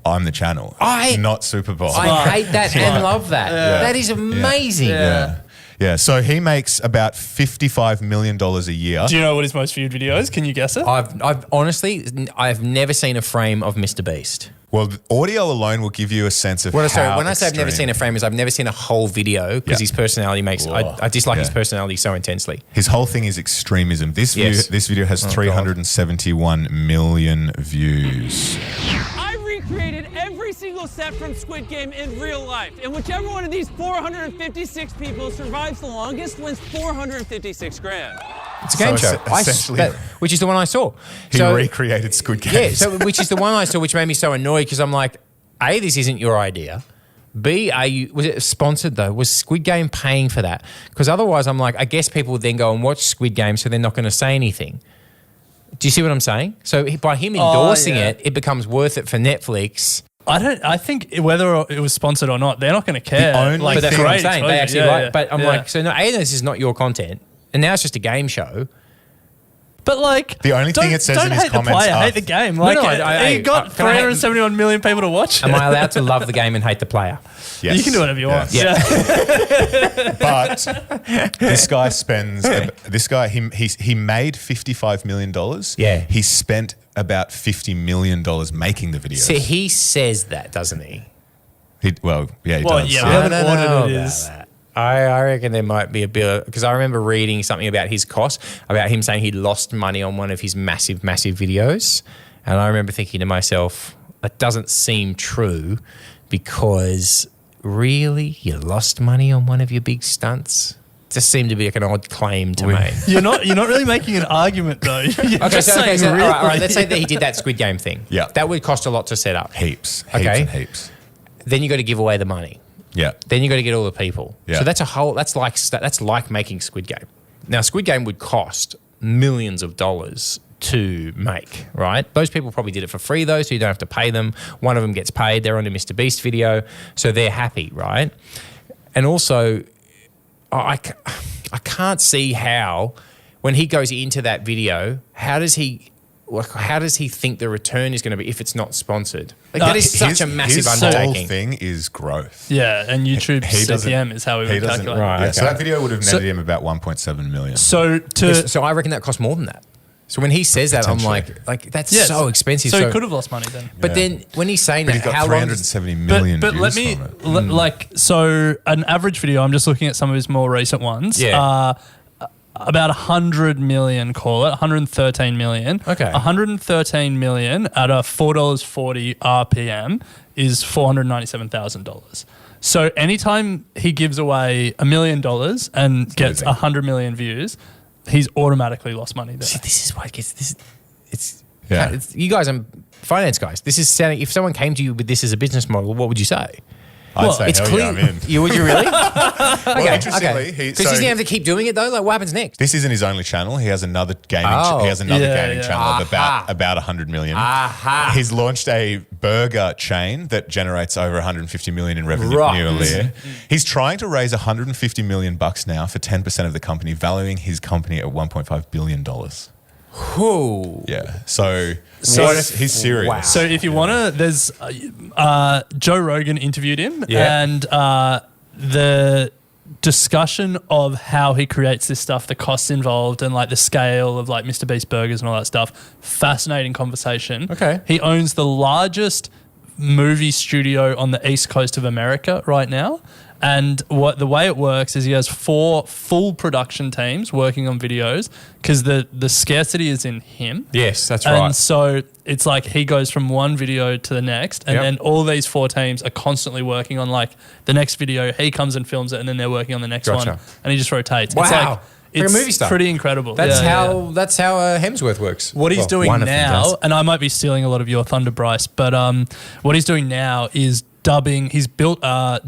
I'm the channel, not Super Bowl. I hate that and love that. Yeah. That is amazing. Yeah. So he makes about $55 million a year. Do you know what his most viewed video is? Can you guess it? I've honestly, I've never seen a frame of Mr. Beast. Well, the audio alone will give you a sense of When I how say I've never seen a frame, is I've never seen a whole video because Yeah. his personality makes. I dislike his Yeah. personality so intensely. His whole thing is extremism. This Yes. video has 371 million views. I recreated every single set from Squid Game in real life, and whichever one of these 456 people survives the longest wins 456 grand. It's a game So show. essentially- Which is the one I saw. He recreated Squid Game. Yeah, so which is the one I saw, which made me so annoyed because I'm like, A, this isn't your idea. B, was it sponsored though? Was Squid Game paying for that? Because otherwise, I'm like, I guess people would then go and watch Squid Game, so they're not going to say anything. Do you see what I'm saying? So by him endorsing yeah. it beccomes worth it for Netflix. I think whether it was sponsored or not, they're not going to care. The only Like, But that's thing- what I'm great saying. They actually exposure. like. Yeah, But I'm yeah. like, so no, A, this is not your content, and now it's just a game show. But like, The only thing don't- it says don't in his hate the comments player, are- hate the game. Like, no, he got can I hate- 371 million people to watch. Am it. I allowed to love the game and hate the player? Yes. You can do whatever you want. Yes. Yeah. But this guy spends. He made $55 million. Yeah. He spent about $50 million making the videos. See, he says that, doesn't he? He Well, does. yeah, we Yeah. haven't I don't know audited about his. that. I reckon there might be a bit because I remember reading something about his cost, about him saying he'd lost money on one of his massive videos. And I remember thinking to myself, that doesn't seem true because really, you lost money on one of your big stunts? Just seemed to be like an odd claim to make. You're not really making an argument though. You're just saying all really. right, let's say that he did that Squid Game thing. Yeah. That would cost a lot to set up. Heaps. Okay. And heaps. Then you got to give away the money. Yeah. Then you got to get all the people. Yeah. So that's like making Squid Game. Now, Squid Game would cost millions of dollars to make, right? Those people probably did it for free though, so you don't have to pay them. One of them gets paid. They're on a Mr. Beast video, so they're happy, right? And also, I can't see how, when he goes into that video, how does he think the return is going to be if it's not sponsored? Like, that is such a massive undertaking. His whole thing is growth. Yeah, and YouTube CPM is how we would calculate. Right, Yeah, okay. so that video would have netted him about 1.7 million. So I reckon that costs more than that. So when he says that, I'm like that's so expensive. So he could have lost money then. But then when he's saying But that, he's got how long? 370 million But views let me from it. so an average video. I'm just looking at some of his more recent ones. Yeah. About 100 million, call it 113 million. Okay. 113 million at a $4.40 RPM is $497,000. So anytime he gives away $1 million and gets losing. 100 million views, he's automatically lost money there. See, this is why it gets this. Yeah. It's you guys are finance guys. This is sounding. If someone came to you with this as a business model, what would you say? I'd say, it's hell clear. yeah, I'm in. Would you really? Well, interestingly, Because he's gonna have to keep doing it though. Like, what happens next? this isn't his only channel. He has another gaming. Oh. He has another Yeah, gaming yeah. channel of about 100 million. Aha. He's launched a burger chain that generates over 150 million in revenue Right. a year. He's trying to raise 150 million bucks now for 10% of the company, valuing his company at 1.5 billion dollars. Who? Yeah. So What he's serious. Wow. So if you want to, there's Joe Rogan interviewed him, Yeah. and the discussion of how he creates this stuff, the costs involved, and like the scale of like Mr. Beast burgers and all that stuff. Fascinating conversation. Okay. He owns the largest movie studio on the east coast of America right now. And the way it works is he has 4 full production teams working on videos because the scarcity is in him. Yes, that's And right. so it's like he goes from one video to the next, and Yep. then all these 4 teams are constantly working on like the next video. He comes and films it, and then they're working on the next Gotcha. one, and he just rotates. Wow. It's like, Like it's a movie star. pretty incredible. That's Yeah, how yeah. that's how Hemsworth works. What he's Well, doing one of them now, does. and I might be stealing a lot of your thunder, Bryce, but what he's doing now is dubbing. He's built a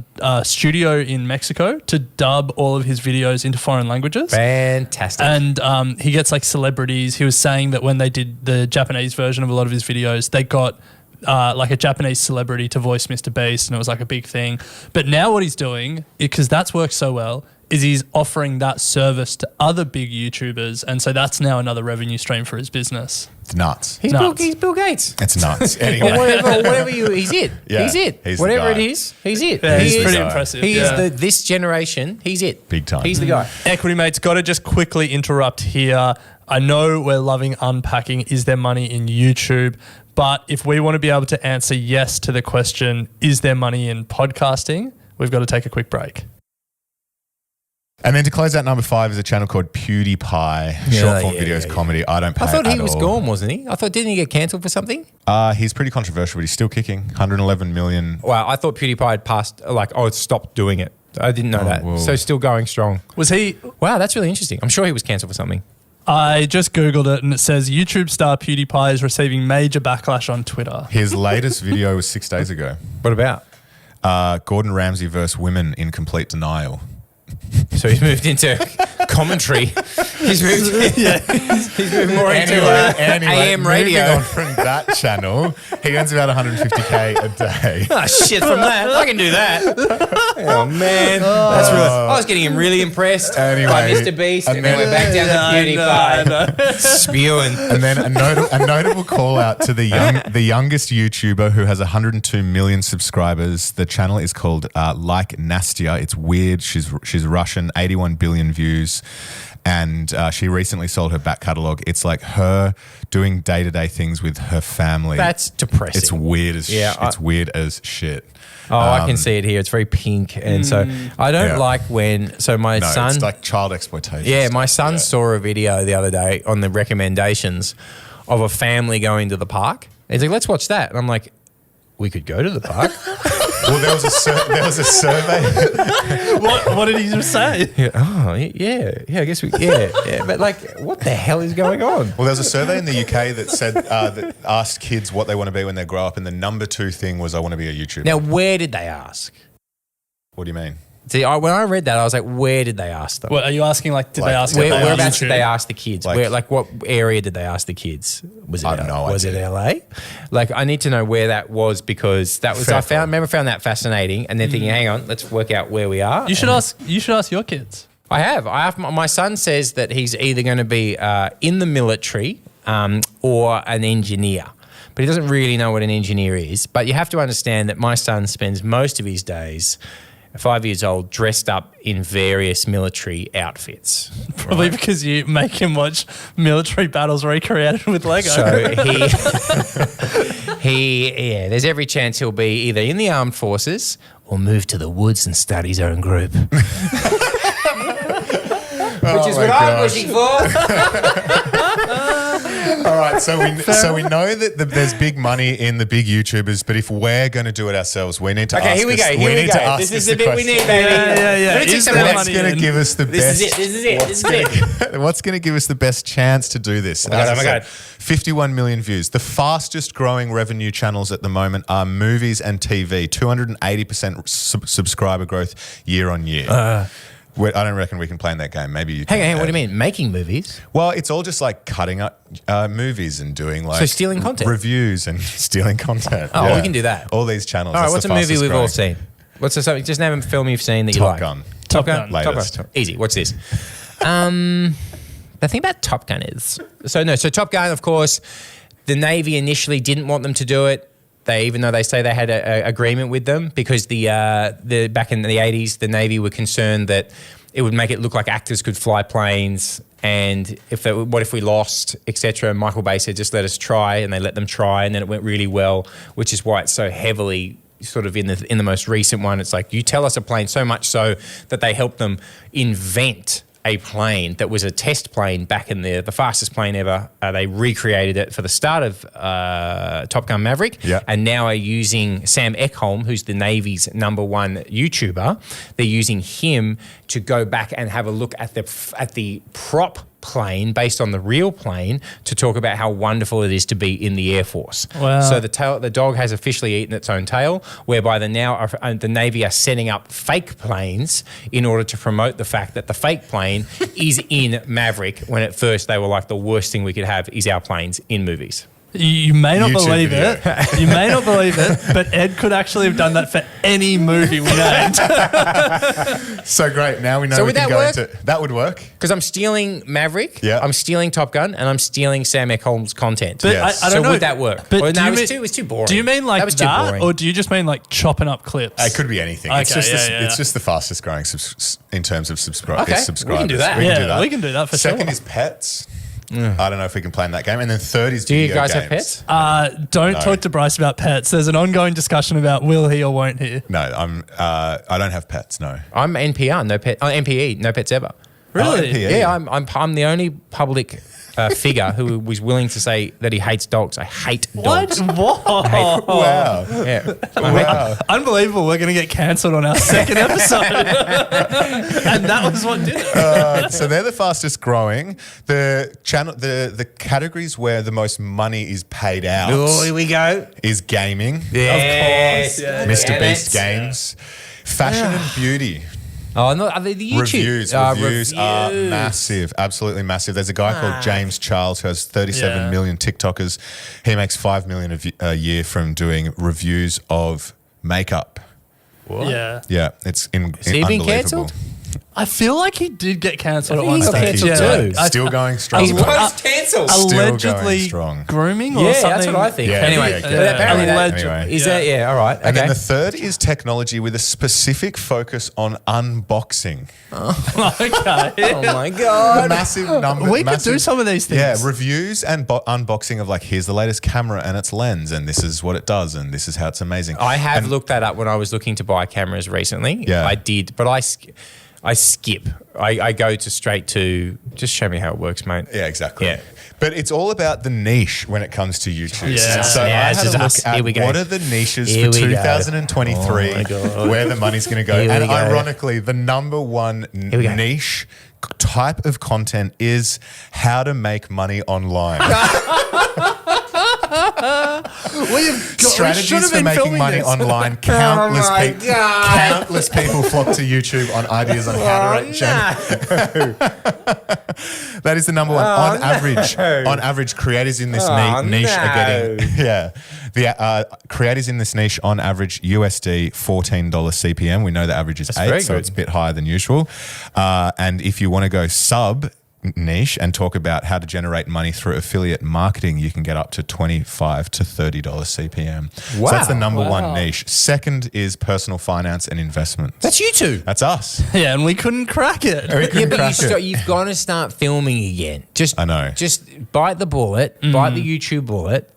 studio in Mexico to dub all of his videos into foreign languages. Fantastic. And he gets like celebrities. He was saying that when they did the Japanese version of a lot of his videos, they got like a Japanese celebrity to voice Mr. Beast, and it was like a big thing. But now what he's doing, because that's worked so well, is he's offering that service to other big YouTubers. And so that's now another revenue stream for his business. It's nuts. he's nuts. Bill Gates. It's nuts. Or Anyway. whatever he's it. Yeah, He's it. he's the Whatever it guy. is, he's it. Yeah, he's He pretty is- impressive. He yeah. is this generation. He's it. Big time. He's the guy. Equity Mates, got to just quickly interrupt here. I know we're loving unpacking, is there money in YouTube? But if we want to be able to answer yes to the question, is there money in podcasting? We've got to take a quick break. And then to close out number 5 is a channel called PewDiePie, short form videos, comedy. I don't pay I thought at he was all. gone, wasn't he? I thought, didn't he get cancelled for something? He's pretty controversial, but he's still kicking. 111 million. Wow, I thought PewDiePie had passed, it stopped doing it. I didn't know that. whoa. So still going strong. Was he? Wow, that's really interesting. I'm sure he was cancelled for something. I just Googled it and it says YouTube star PewDiePie is receiving major backlash on Twitter. His latest video was 6 days ago. What about? Gordon Ramsay versus women in complete denial. So he's moved into commentary. He's moved more into AM radio. Moving on from that channel, he earns about 150K a day. Oh, shit, from that. I can do that. Oh, man. That's really, I was getting him really impressed Anyway, by Mr. Beast, and then we're back down to PewDiePie. Spewing. And then a notable call out to the youngest YouTuber who has 102 million subscribers. The channel is called Like Nastia. It's weird. She's Russian, 81 billion views. And she recently sold her back catalogue. It's like her doing day-to-day things with her family. That's depressing. It's weird as Yeah, it's weird as shit. Oh, I can see it here. It's very pink. And so I don't Yeah. like when, so my No, son. it's like child exploitation. Yeah, stuff. my son saw a video the other day on the recommendations of a family going to the park. He's like, let's watch that. And I'm like, we could go to the park. Well, there was a survey. What did he just say? Yeah, oh, yeah, I guess yeah. But like, what the hell is going on? Well, there was a survey in the UK that said that asked kids what they want to be when they grow up, and the number 2 thing was I want to be a YouTuber. Now, where did they ask? What do you mean? See, when I read that, I was like, where did they ask them? What, are you asking, like, did they ask Where, them on whereabouts did YouTube? they ask the kids? Like- What area did they ask the kids? Was it I have no was it idea. LA? Like, I need to know where that was because that was Fair I remember found that fascinating, and then thinking, hang on, let's work out where we are. You should ask your kids. I have. My son says that he's either going to be in the military or an engineer. But he doesn't really know what an engineer is. But you have to understand that my son spends most of his days, 5 years old, dressed up in various military outfits. Probably because you make him watch military battles recreated with Lego. So there's every chance he'll be either in the armed forces or move to the woods and start his own group. Which is what I'm wishing for. All right, so we know that there's big money in the big YouTubers, but if we're going to do it ourselves, we need to ask. Here we go. This is the bit we need, baby. Yeah. Let me take Is some there of that. What's money going in? to give us the This best? is it. What's going to give us the best chance to do this? Oh my God, As I oh my said, God. 51 million views. The fastest growing revenue channels at the moment are movies and TV. 280% subscriber growth year on year. I don't reckon we can play in that game. Maybe you can. Hang on, what do you mean? Making movies? Well, it's all just like cutting up movies and doing like So stealing content? reviews and stealing content. Oh, we can do that. All these channels. All right, That's what's the a movie fastest we've all growing. seen? What's something? Just name a film you've seen that you Top like. Gun. Top Gun. Latest. Top Gun. Easy. What's this? The thing about Top Gun is so Top Gun, of course, the Navy initially didn't want them to do it. Even though they say they had an agreement with them because the back in the 80s, the Navy were concerned that it would make it look like actors could fly planes, and what if we lost, etc. Michael Bay said, just let us try, and they let them try, and then it went really well, which is why it's so heavily sort of in the most recent one. It's like, you tell us a plane, so much so that they helped them invent a plane that was a test plane back in the fastest plane ever. They recreated it for the start of Top Gun Maverick, and now are using Sam Ekholm, who's the Navy's #1 YouTuber. They're using him to go back and have a look at the prop plane based on the real plane to talk about how wonderful it is to be in the Air Force. Wow. So the dog has officially eaten its own tail, whereby the Navy are setting up fake planes in order to promote the fact that the fake plane is in Maverick, when at first they were like, the worst thing we could have is our planes in movies. You may not YouTube believe video. it. You may not believe it, but Ed could actually have done that for any movie we named. So great. Now we know So we would can that go work? into that. Would work. Because I'm stealing Maverick, Yeah. I'm stealing Top Gun, and I'm stealing Sam Ekholm's content. But Yes. I don't So know. would that work? But Or do no, you it mean- was too boring. Do you mean like that was too that, boring. or do you just mean like chopping up clips? It could be anything. It's Okay, just yeah. it's just the fastest growing in terms of subscribers. Okay, we can do that. Yeah, we can do that for Second sure. is pets. I don't know if we can play in that game. And then third is Do you video guys games. have pets? Don't talk to Bryce about pets. There's an ongoing discussion about will he or won't he. No, I don't have pets. No. I'm NPR, MPE, no pets ever. Really? NPE. Yeah, I'm the only public figure who was willing to say that he hates dogs. I hate dogs. What? Whoa. Wow. Yeah. Wow. Unbelievable. We're going to get cancelled on our second episode. And that was what did it. So they're the fastest growing. The categories where the most money is paid out Oh, here we go. is gaming. Yes. Yeah. Mr. Beast games. Fashion and beauty. Oh, no, the YouTube. Reviews are massive, absolutely massive. There's a guy called James Charles who has 37 million TikTokers. He makes 5 million a year from doing reviews of makeup. What? Yeah. Yeah, it's he been unbelievable. cancelled? I feel like he did get cancelled at I one think he got stage. cancelled too. Still going strong. He's though. post-cancelled. Still going Allegedly strong. grooming or Yeah, something. that's what I think. Yeah, Anyway, yeah, but yeah. apparently that, Alleged. Anyway. is that, yeah, all right. And then Okay. the third is technology with a specific focus on unboxing. Okay. Oh my God. Massive number. We could do some of these things. Yeah, reviews and unboxing of like, here's the latest camera and its lens, and this is what it does, and this is how it's amazing. I have looked that up when I was looking to buy cameras recently. Yeah. I did, but I skip. I go straight to just show me how it works, mate. Yeah, exactly. Yeah. But it's all about the niche when it comes to YouTube. Yeah. So Yeah, I this had is a look us. at Here we go. what are the niches Here for we go. 2023, Oh my God. where the money's going to go. Here we And go. ironically, the number one we go. niche type of content is how to make money online. Strategies for making money online. Countless people flock to YouTube on ideas on how to generate. That is the number one. On average, creators in this niche are getting creators in this niche on average USD $14 CPM. We know the average is $8, so it's a bit higher than usual. And if you want to go sub niche and talk about how to generate money through affiliate marketing, you can get up to $25 to $30 CPM. Wow. So that's the number one niche. Second is personal finance and investments. That's you two. That's us. Yeah, and we couldn't crack it. You've got to start filming again. I know. Just bite the bullet, bite the YouTube bullet.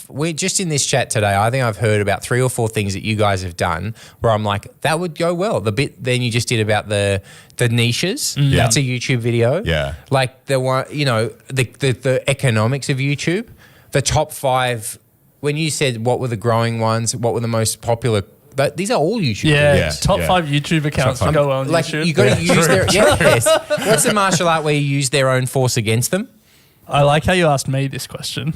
We're just in this chat today. I think I've heard about 3 or 4 things that you guys have done where I'm like, that would go well. The bit then you just did about the niches. That's a YouTube video. Yeah. Like the one, the economics of YouTube, the top 5. When you said what were the growing ones, what were the most popular. But these are all YouTube videos. Top 5 YouTube accounts to go well on YouTube. You got to use their What's the martial art where you use their own force against them? I like how you asked me this question.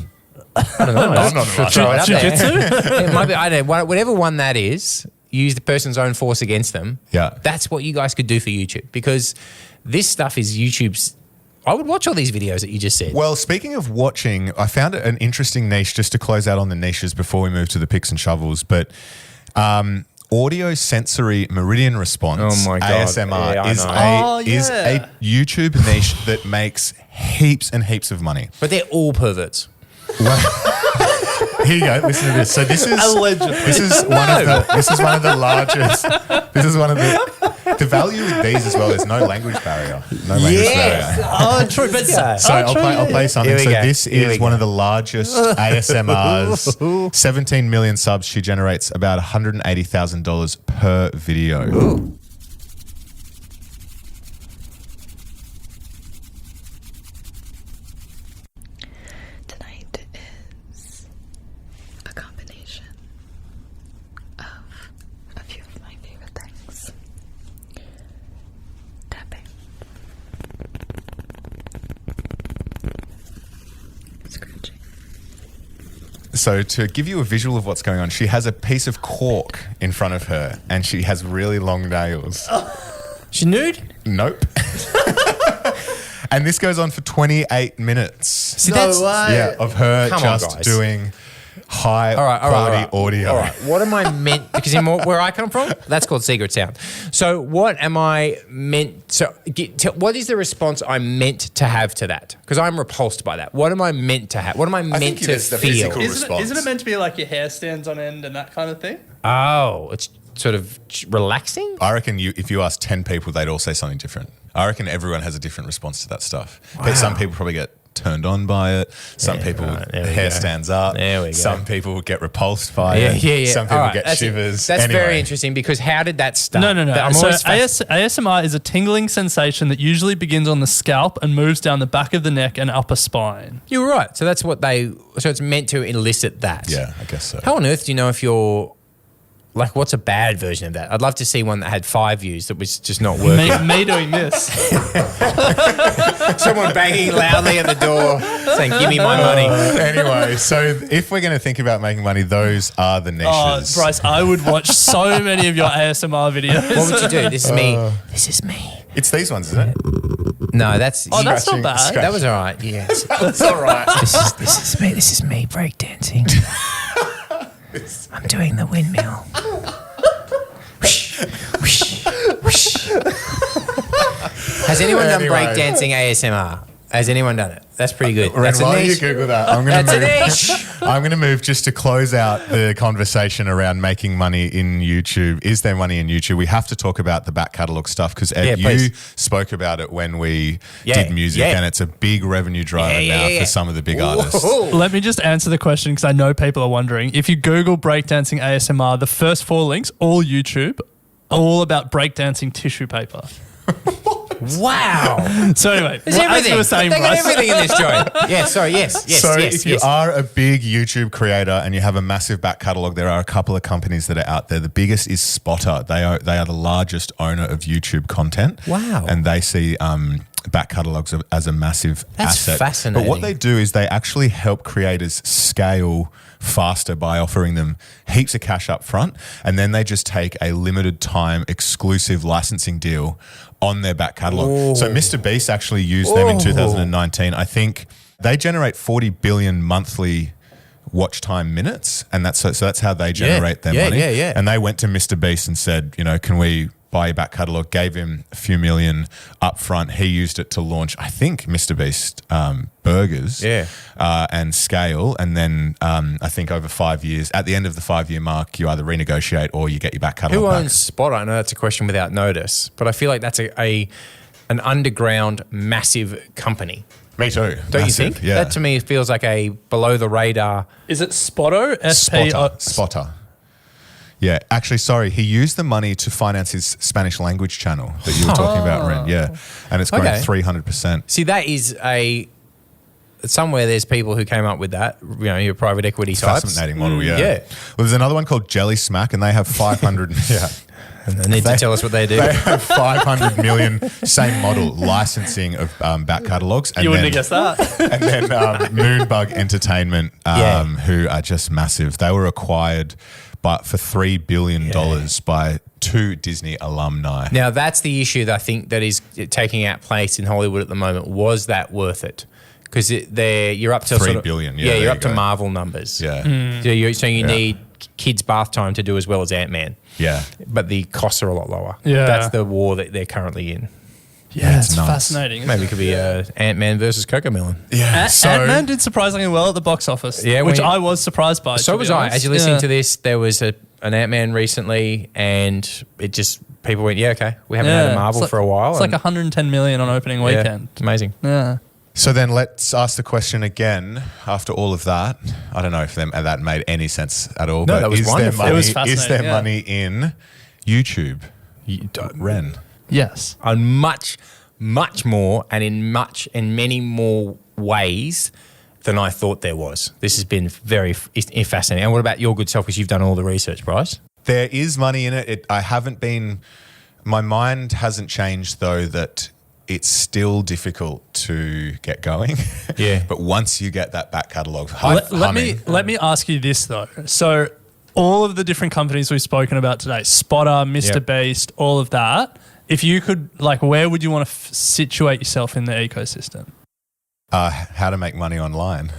I don't know. I'm not a martial artist. Jiu-jitsu? It might be. I don't know. Whatever one that is, use the person's own force against them. Yeah. That's what you guys could do for YouTube, because this stuff is YouTube's. I would watch all these videos that you just said. Well, speaking of watching, I found an interesting niche just to close out on the niches before we move to the picks and shovels. But audio sensory meridian response, ASMR, is a YouTube niche that makes heaps and heaps of money. But they're all perverts. Here you go. Listen to this. So this is Allegedly. This is one of the largest. This is one of the value with these as well. There's no language barrier. No language barrier. Oh, true. But So I'll play something. So this is one of the largest ASMRs. 17 million subs. She generates about $180,000 per video. Ooh. Tonight is a combination of a few of my favorite things. Tapping. Scratching. So to give you a visual of what's going on, she has a piece of cork in front of her and she has really long nails. She's nude? Nope. And this goes on for 28 minutes. See, that's Yeah, of her Come on, just guys. doing high all quality right. audio. All right. What am I meant? Because where I come from, that's called secret sound. So what am I meant to? What is the response I'm meant to have to that? Because I'm repulsed by that. What am I meant to have? What am I meant think to it is the feel? physical response. Isn't it meant to be like your hair stands on end and that kind of thing? Oh, it's sort of relaxing. I reckon if you ask 10 people, they'd all say something different. I reckon everyone has a different response to that stuff. But some people probably get turned on by it. Some people, hair stands up. There we go. Some people get repulsed by it. Yeah. Some people All right, get shivers. That's Anyway. very interesting, because how did that start? No. I'm So always ASMR is a tingling sensation that usually begins on the scalp and moves down the back of the neck and upper spine. You're right. So that's what so it's meant to elicit that. Yeah, I guess so. How on earth do you know if you're, like, what's a bad version of that? I'd love to see one that had 5 views that was just not working. Me doing this. Someone banging loudly at the door saying, "Give me my money." Anyway, so if we're going to think about making money, those are the niches. Oh, Bryce, I would watch so many of your ASMR videos. What would you do? This is me. This is me. It's these ones, isn't it? No, that's. Oh, that's not bad. Scratching. That was all right. Yes. That's all right. This is me. This is me breakdancing. I'm doing the windmill. Has anyone done Anyway. breakdancing ASMR? Has anyone done it? That's pretty good. Ren, That's a while you niche. Google that, I'm going That's a to move. niche. I'm going to move just to close out the conversation around making money in YouTube. Is there money in YouTube? We have to talk about the back catalogue stuff because Ed, Yeah, you please. spoke about it when we Yeah, did music, yeah. and it's a big revenue driver now for some of the big artists. Whoa. Let me just answer the question because I know people are wondering. If you Google breakdancing ASMR, the first 4 links, all YouTube, all about breakdancing tissue paper. Wow. So anyway, There's as everything. you were saying, They got Bryce, everything in this joint. Yeah, sorry, yes. So if you are a big YouTube creator and you have a massive back catalogue, there are a couple of companies that are out there. The biggest is Spotter. They are the largest owner of YouTube content. Wow. And they see back catalogs as a massive That's asset. fascinating. But what they do is they actually help creators scale faster by offering them heaps of cash up front, and then they just take a limited time exclusive licensing deal on their back catalog. So Mr. Beast actually used them in 2019. I think they generate 40 billion monthly watch time minutes, and that's how they generate their money. Yeah. And they went to Mr. Beast and said, can we buy your back catalogue? Gave him a few million up front. He used it to launch, I think, Mr. Beast burgers and scale. And then I think over 5 years, at the end of the 5-year mark, you either renegotiate or you get your back catalogue Who back. owns Spotter? I know that's a question without notice, but I feel like that's an underground massive company. Me too. Don't you think? Yeah. That to me feels like a below the radar. Is it Spotto? Spotter. Yeah, actually, sorry. He used the money to finance his Spanish language channel that you were talking about, Ren. Yeah, and it's grown 300%. See, that is somewhere there's people who came up with that, your private equity types. Fascinating model, yeah. Yeah. Well, there's another one called Jelly Smack, and they have 500. Yeah. And they need to tell us what they do. They have 500 million, same model, licensing of back catalogs. You wouldn't have guessed that. And then Moonbug Entertainment, who are just massive. They were acquired for $3 billion by 2 Disney alumni. Now, that's the issue that I think that is taking out place in Hollywood at the moment. Was that worth it? Because you're up to $3 billion. Yeah, you're up to Marvel numbers. Yeah. So you need kids' bath time to do as well as Ant-Man. Yeah. But the costs are a lot lower. Yeah. That's the war that they're currently in. Yeah, it's nuts. fascinating. Maybe it could be Ant-Man versus Cocomelon. Yeah. Ant-Man did surprisingly well at the box office, which I was surprised by. So was I. As you're listening to this, there was an Ant-Man recently, and it just, people went, okay, we haven't had a Marvel for a while. It's like 110 million on opening weekend. It's amazing. Yeah. So then let's ask the question again after all of that. I don't know if that made any sense at all. No, but that was wonderful. It was is there fascinating, money in YouTube? Ren? Yes. On much more and in many more ways than I thought there was. This has been very fascinating. And what about your good self, because you've done all the research, Bryce? There is money in it. My mind hasn't changed though that it's still difficult to get going. Yeah. But once you get that back catalogue Let me ask you this though. So all of the different companies we've spoken about today, Spotter, Mr. Beast, all of that, if you could, where would you want to situate yourself in the ecosystem? how to make money online.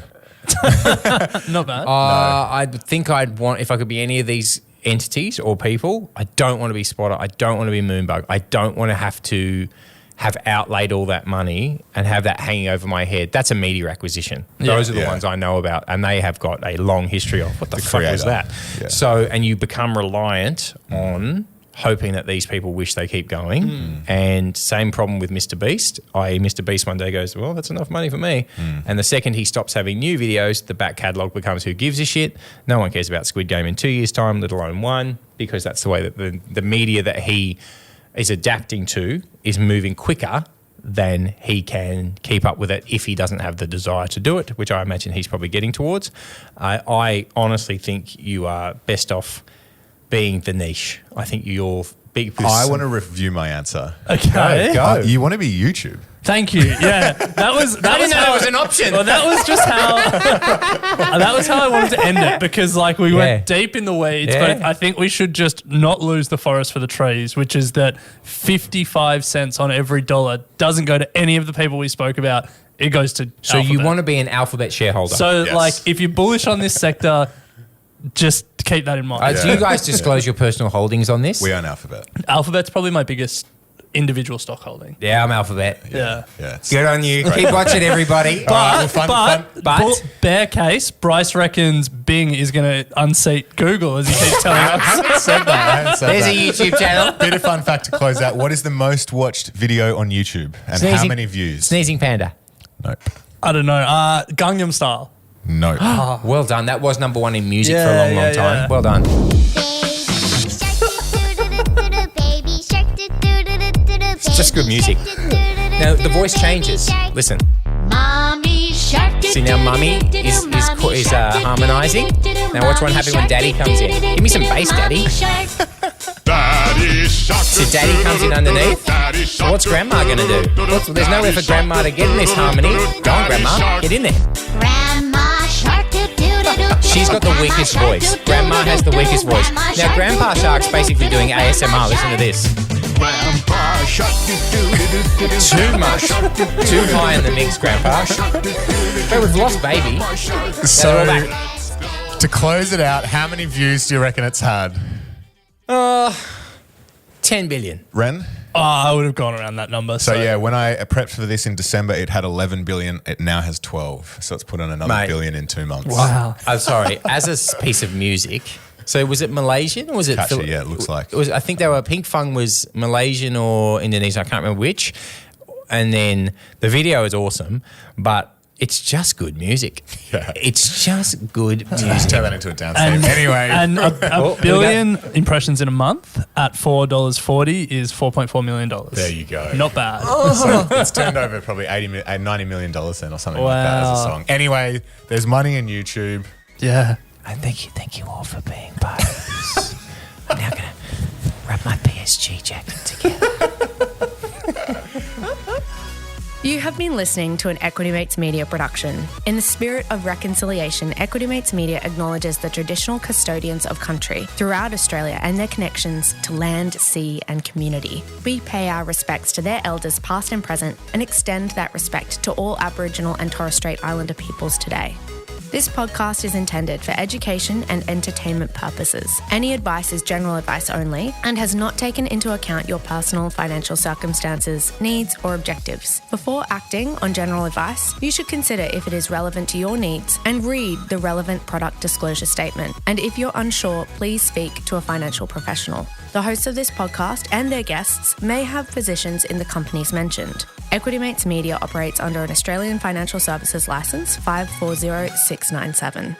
Not bad. I think I'd want, if I could be any of these entities or people, I don't want to be Spotter. I don't want to be Moonbug. I don't want to have outlaid all that money and have that hanging over my head. That's a media acquisition. Those are the ones I know about, and they have got a long history of what the fuck creator. was that? Yeah. So, and you become reliant on hoping that these people wish they keep going. And same problem with Mr. Beast. Mr. Beast one day goes, well, that's enough money for me. And the second he stops having new videos, the back catalogue becomes who gives a shit. No one cares about Squid Game in 2 years' time, let alone 1, because that's the way that the media that he is adapting to is moving quicker than he can keep up with it if he doesn't have the desire to do it, which I imagine he's probably getting towards. I honestly think you are best off being the niche. I think you're big. I want to review my answer. Okay. Go. You want to be YouTube? Thank you. Yeah, that was that was an option. Well, that was just how that was how I wanted to end it, because we went deep in the weeds. Yeah. But I think we should just not lose the forest for the trees, which is that 55 cents on every dollar doesn't go to any of the people we spoke about. It goes to So Alphabet. you want to be an Alphabet shareholder. So Yes. if you're bullish on this sector, just keep that in mind. Do you guys disclose your personal holdings on this? We own Alphabet. Alphabet's probably my biggest individual stock holding. Yeah, I'm Alphabet. Yeah. Yeah. Good on you. Keep watching, everybody. But But- bear case, Bryce reckons Bing is going to unseat Google, as he keeps telling us. I haven't said that. There's a YouTube channel. Bit of fun fact to close out. What is the most watched video on YouTube and how Sneezing- many views? Sneezing Panda. Nope. I don't know. Gangnam Style. Nope. Well done. That was number 1 in music Yeah, for a long yeah, time. yeah. Well done. It's just good music. Now, the voice changes. Listen. Mommy shark. See, now Mummy is harmonising. Now watch what happens when Daddy comes in. Give me some bass, Daddy. Shark. Daddy So Daddy comes in underneath. So what's Grandma going to do? There's nowhere for Grandma to get in this harmony. Go on, Grandma. Get in there. Grandma shark doo doo doo doo. She's got the weakest voice. Grandma has the weakest voice. Now, Grandpa Shark's basically doing ASMR. Listen to this. Grandpa shark doo doo doo doo. Too much. Too high in the mix, Grandpa. But we've lost Baby. So, all back. to close it out, how many views do you reckon it's had? 10 billion. Ren? Oh, I would have gone around that number. So yeah, when I prepped for this in December, it had 11 billion. It now has 12. So it's put on another Mate. billion in 2 months. Wow. I'm sorry. As a piece of music, so was it Malaysian or was it? Catchy, yeah, it looks like. It was. I think they were. Pink Fung was Malaysian or Indonesian. I can't remember which. And then the video is awesome, but it's just good music. Yeah. It's just good Just music. turn that into a dance theme. Anyway. And a Oh, billion impressions in a month at $4.40 is $4.4 million. There you go. Not bad. So it's turned over probably $90 million then or something like that as a Wow. song. Anyway, there's money in YouTube. Yeah. And thank you all for being part of this. I'm now gonna wrap my PSG jacket together. You have been listening to an Equity Mates Media production. In the spirit of reconciliation, Equity Mates Media acknowledges the traditional custodians of country throughout Australia and their connections to land, sea and community. We pay our respects to their elders past and present and extend that respect to all Aboriginal and Torres Strait Islander peoples today. This podcast is intended for education and entertainment purposes. Any advice is general advice only and has not taken into account your personal financial circumstances, needs, or objectives. Before acting on general advice, you should consider if it is relevant to your needs and read the relevant product disclosure statement. And if you're unsure, please speak to a financial professional. The hosts of this podcast and their guests may have positions in the companies mentioned. Equity Mates Media operates under an Australian Financial Services Licence 540697.